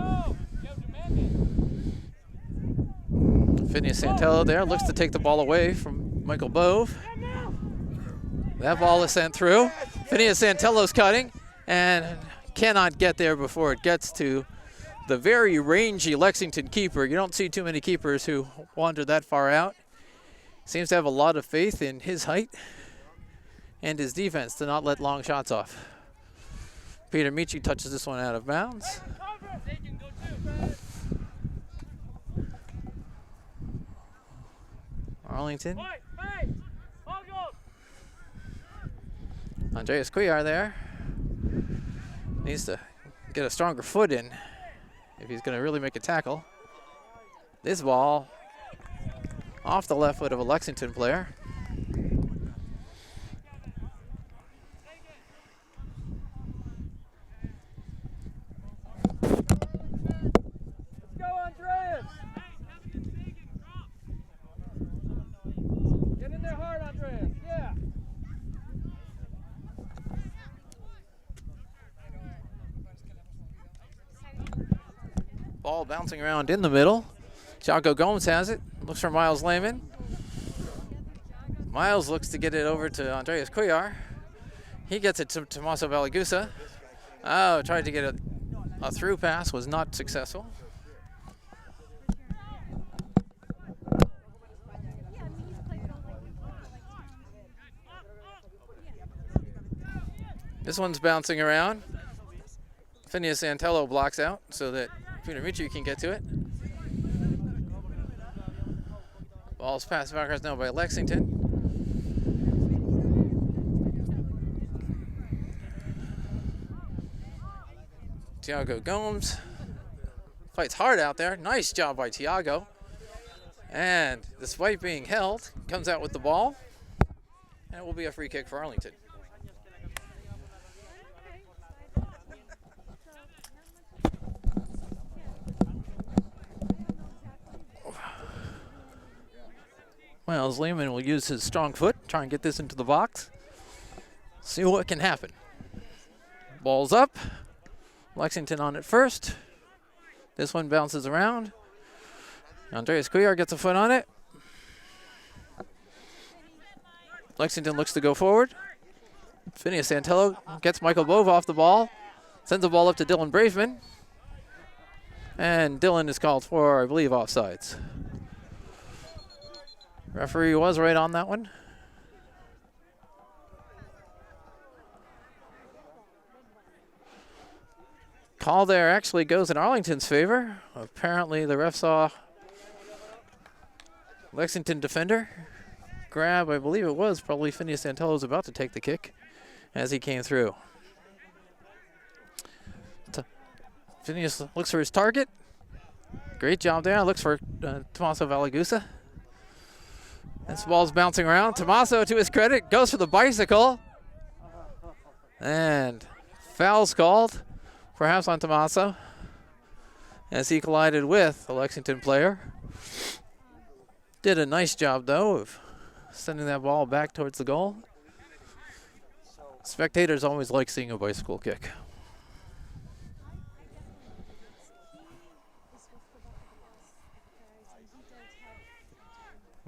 Phineas Santello there looks to take the ball away from Michael Bove. That ball is sent through. Phineas Santello's cutting and cannot get there before it gets to the very rangy Lexington keeper. You don't see too many keepers who wander that far out. Seems to have a lot of faith in his height and his defense to not let long shots off. Peter Mitri touches this one out of bounds. Arlington. Andreas Cuellar there. Needs to get a stronger foot in if he's going to really make a tackle. This ball off the left foot of a Lexington player. Ball bouncing around in the middle. Thiago Gomes has it. Looks for Miles Lehman. Miles looks to get it over to Andreas Cuellar. He gets it to Tommaso Valagusa. Oh, tried to get a through pass, was not successful. This one's bouncing around. Phineas Santello blocks out so that Peter Mitri can get to it. Ball's passed backwards now by Lexington. Thiago Gomes fights hard out there. Nice job by Thiago. And despite being held, comes out with the ball. And it will be a free kick for Arlington. Miles Lehman will use his strong foot, try and get this into the box. See what can happen. Ball's up. Lexington on it first. This one bounces around. Andreas Cuellar gets a foot on it. Lexington looks to go forward. Phineas Santello gets Michael Bove off the ball. Sends the ball up to Dylan Braveman. And Dylan is called for, I believe, offsides. Referee was right on that one. Call there actually goes in Arlington's favor. Apparently the ref saw Lexington defender grab, I believe it was, probably Phineas Santello was about to take the kick as he came through. Phineas looks for his target. Great job there. Looks for Tommaso Valagusa. This ball's bouncing around. Tommaso, to his credit, goes for the bicycle. And foul's called, perhaps on Tommaso, as he collided with a Lexington player. Did a nice job, though, of sending that ball back towards the goal. Spectators always like seeing a bicycle kick.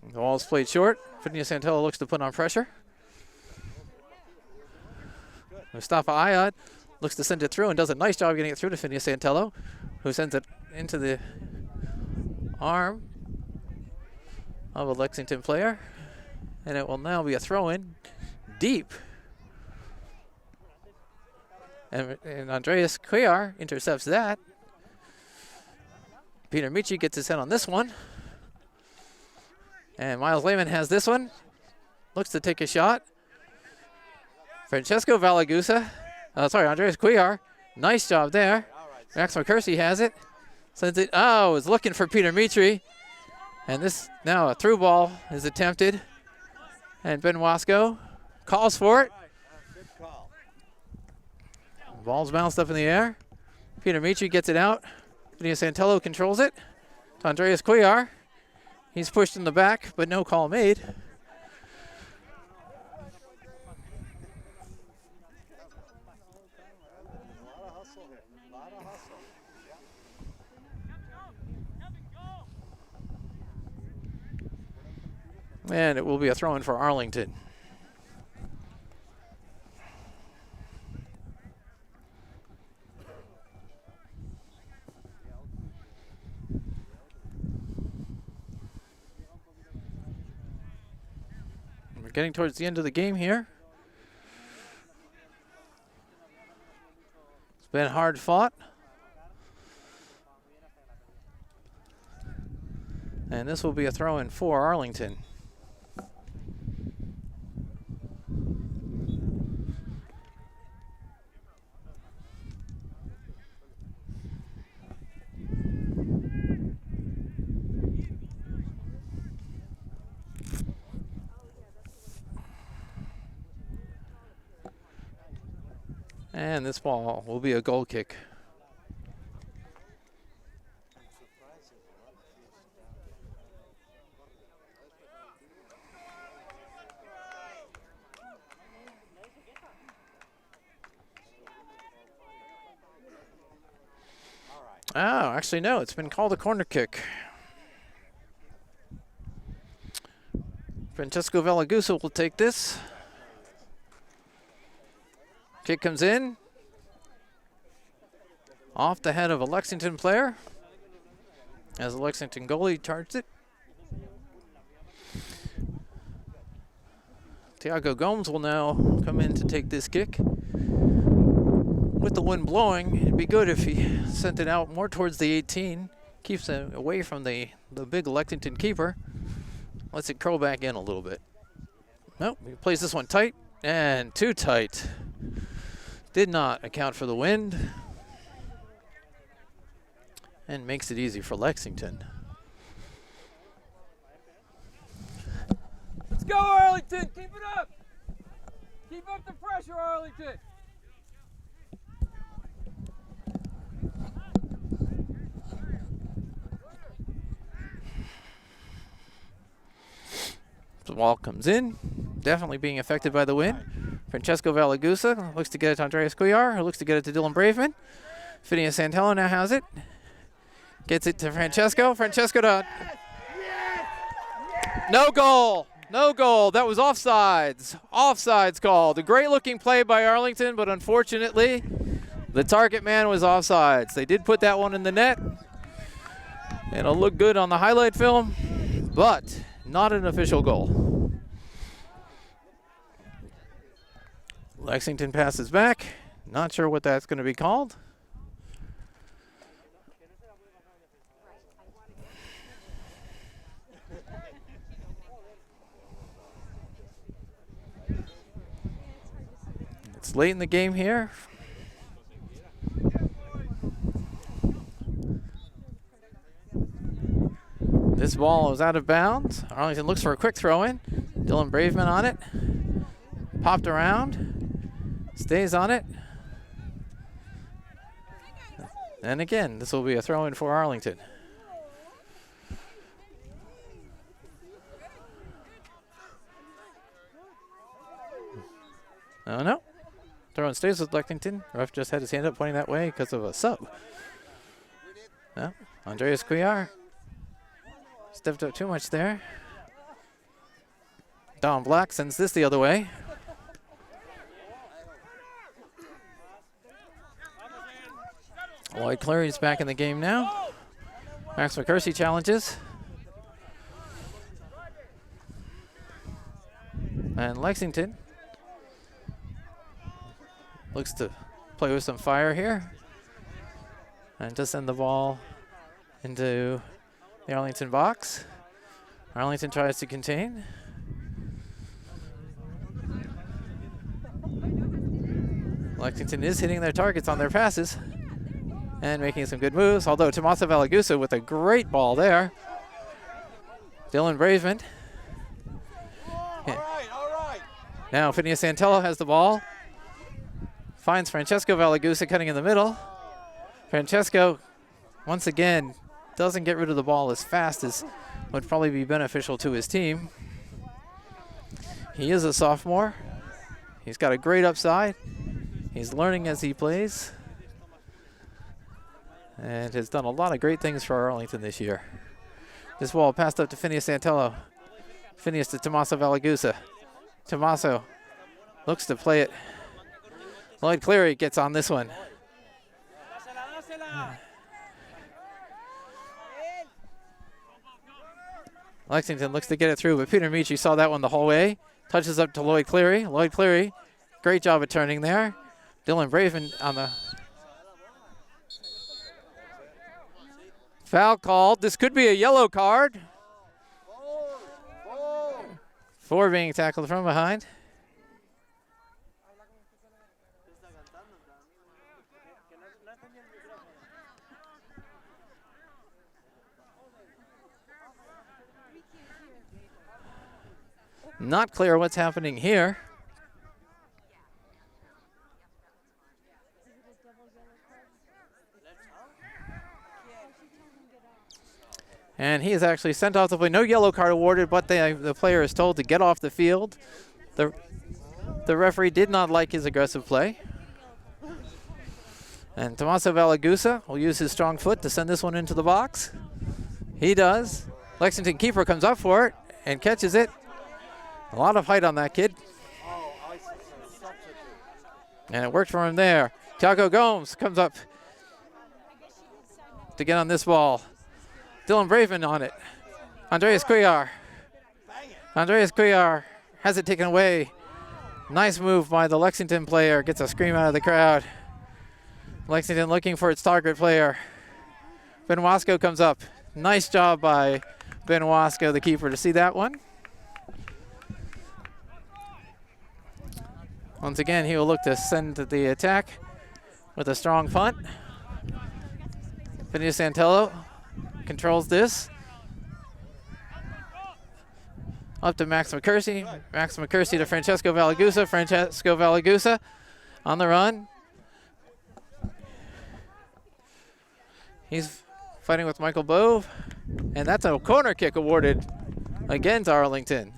The ball's played short. Phineas Santello looks to put on pressure. Mustafa Ayad looks to send it through and does a nice job getting it through to Phineas Santello, who sends it into the arm of a Lexington player. And it will now be a throw-in deep. And Andreas Cuellar intercepts that. Peter Michi gets his head on this one. And Miles Lehman has this one. Looks to take a shot. Francesco Valagusa. Andreas Cuellar. Nice job there. Max McCursey has it. Sends it. Oh, is looking for Peter Mitri. And this now a through ball is attempted. And Ben Wasco calls for it. Ball's bounced up in the air. Peter Mitri gets it out. Phineas Santello controls it. To Andreas Cuellar. He's pushed in the back, but no call made. And it will be a throw-in for Arlington. We're getting towards the end of the game here. It's been hard fought. And this will be a throw-in for Arlington. And this ball will be a goal kick. Oh, actually no, it's been called a corner kick. Francesco Valagusa will take this. Kick comes in. Off the head of a Lexington player. As the Lexington goalie charged it. Thiago Gomes will now come in to take this kick. With the wind blowing, it'd be good if he sent it out more towards the 18. Keeps it away from the big Lexington keeper. Lets it curl back in a little bit. Nope, he plays this one tight and too tight. Did not account for the wind. And makes it easy for Lexington.
Let's go, Arlington! Keep it up! Keep up the pressure, Arlington!
The ball comes in. definitely being affected by the wind. Francesco Valagusa looks to get it to Andreas Cuellar, who looks to get it to Dylan Braveman. Phineas Santello now has it. Gets it to Francesco. Francesco to... No goal. No goal. That was offsides. Offsides called. A great-looking play by Arlington, but unfortunately, the target man was offsides. They did put that one in the net. It'll look good on the highlight film, but not an official goal. Lexington passes back. Not sure what that's going to be called. It's late in the game here. This ball is out of bounds. Arlington looks for a quick throw in. Dylan Braveman on it. Popped around. Stays on it. And again, this will be a throw in for Arlington. Oh no. Throw in stays with Lexington. Ref just had his hand up pointing that way because of a sub. No. Andreas Cuellar stepped up too much there. Don Black sends this the other way. Lloyd Clary's back in the game now. Max McCursey challenges. And Lexington looks to play with some fire here. And to send the ball into the Arlington box. Arlington tries to contain. Lexington is hitting their targets on their passes and making some good moves, although Tommaso Valagusa with a great ball there. Dylan Braveman.
All right.
Now Phineas Santello has the ball. Finds Francesco Valagusa cutting in the middle. Francesco, once again, doesn't get rid of the ball as fast as would probably be beneficial to his team. He is a sophomore. He's got a great upside. He's learning as he plays. And has done a lot of great things for Arlington this year. This ball passed up to Phineas Santello. Phineas to Tommaso Valagusa. Tommaso looks to play it. Lloyd Clary gets on this one. Lexington looks to get it through, but Peter Michi saw that one the whole way. Touches up to Lloyd Clary. Lloyd Clary, great job of turning there. Dylan Braven on the foul called. This could be a yellow card. 4 being tackled from behind. Not clear what's happening here. And he is actually sent off the play. No yellow card awarded, but the player is told to get off the field. The referee did not like his aggressive play. And Tommaso Valagusa will use his strong foot to send this one into the box. He does. Lexington keeper comes up for it and catches it. A lot of height on that kid. And it worked for him there. Thiago Gomes comes up to get on this ball. Dylan Braven on it. Andreas Cuellar. Andreas Cuellar has it taken away. Nice move by the Lexington player. Gets a scream out of the crowd. Lexington looking for its target player. Ben Wasco comes up. Nice job by Ben Wasco, the keeper, to see that one. Once again, he will look to send the attack with a strong punt. Phineas Santello controls this. Up to Max McCursey. Max McCursey to Francesco Valagusa. Francesco Valagusa on the run. He's fighting with Michael Bove. And that's a corner kick awarded again to Arlington.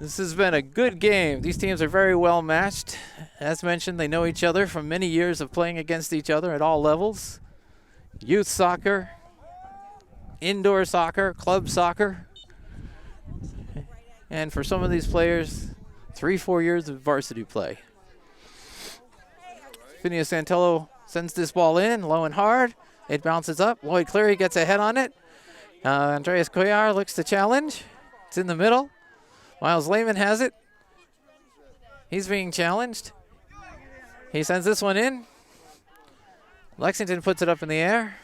This has been a good game. These teams are very well matched. As mentioned, they know each other from many years of playing against each other at all levels. Youth soccer, indoor soccer, club soccer. And for some of these players, 3-4 years of varsity play. Phineas Santello sends this ball in, low and hard. It bounces up. Lloyd Cleary gets a head on it. Andreas Cuellar looks to challenge. It's in the middle. Miles Lehman has it. He's being challenged. He sends this one in. Lexington puts it up in the air.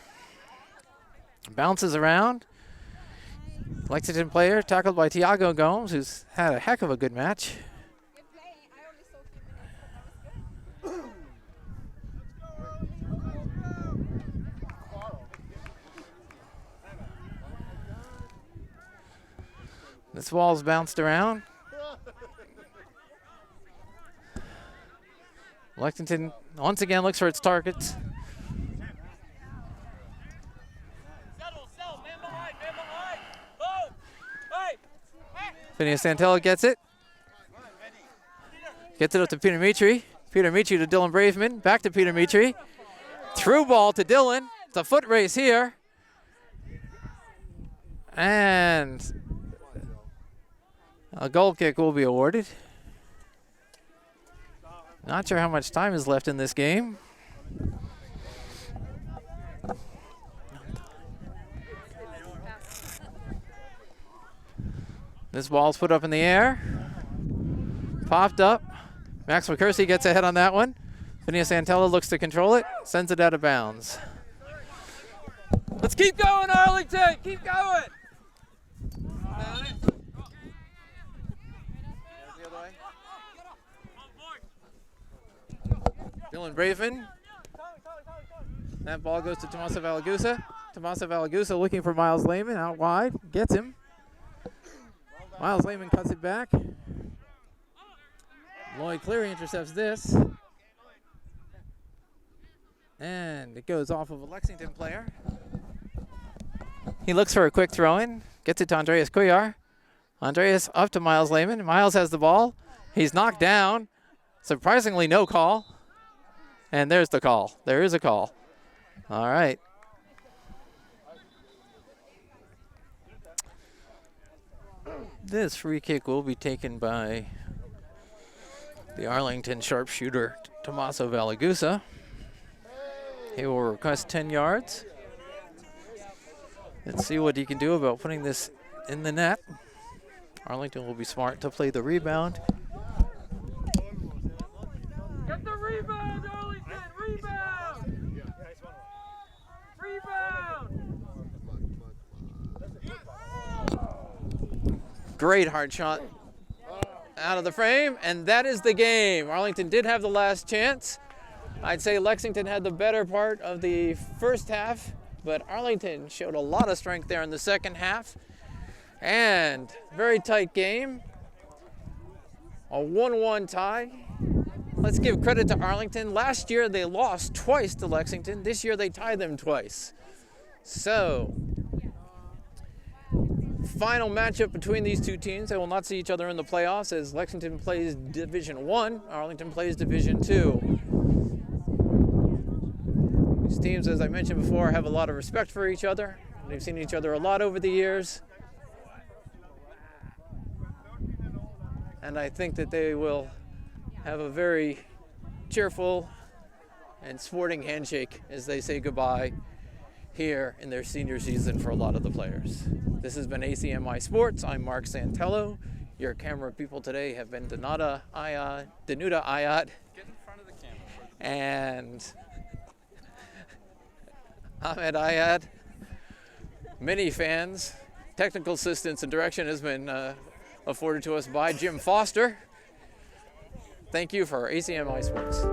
Bounces around. Lexington player tackled by Tiago Gomes, who's had a heck of a good match. This ball's bounced around. Lexington once again looks for its targets. Phineas Santello gets it. Gets it up to Peter Mitri. Peter Mitri to Dylan Braveman. Back to Peter Mitri. Through ball to Dylan. It's a foot race here. And a goal kick will be awarded. Not sure how much time is left in this game. This ball's put up in the air. Popped up. Max McCursey gets ahead on that one. Phineas Santello looks to control it. Sends it out of bounds.
Let's keep going, Arlington. Keep going.
Dylan Braveman. That ball goes to Tommaso Valagusa. Tommaso Valagusa looking for Miles Lehman out wide. Gets him. Miles Lehman cuts it back. Lloyd Cleary intercepts this. And it goes off of a Lexington player. He looks for a quick throw-in. Gets it to Andreas Cuellar. Andreas up to Miles Lehman. Miles has the ball. He's knocked down. Surprisingly, no call. And there's the call. There is a call. All right. This free kick will be taken by the Arlington sharpshooter, Tommaso Valagusa. He will request 10 yards. Let's see what he can do about putting this in the net. Arlington will be smart to play the rebound.
Get the rebound, Arlington. Rebound. Rebound.
Great hard shot out of the frame, and that is the game. Arlington did have the last chance. I'd say Lexington had the better part of the first half, but Arlington showed a lot of strength there in the second half. And very tight game. A 1-1 tie. Let's give credit to Arlington. Last year they lost twice to Lexington. This year they tied them twice. So, final matchup between these two teams. They will not see each other in the playoffs as Lexington plays Division 1, Arlington plays Division 2. These teams, as I mentioned before, have a lot of respect for each other. They've seen each other a lot over the years. And I think that they will have a very cheerful and sporting handshake as they say goodbye here in their senior season for a lot of the players. This has been ACMI Sports. I'm Mark Santello. Your camera people today have been Danuta Ayat,
Get in front of the camera.
and Ahmed Ayat. Many fans. Technical assistance and direction has been afforded to us by Jim Foster. Thank you for ACMI Sports.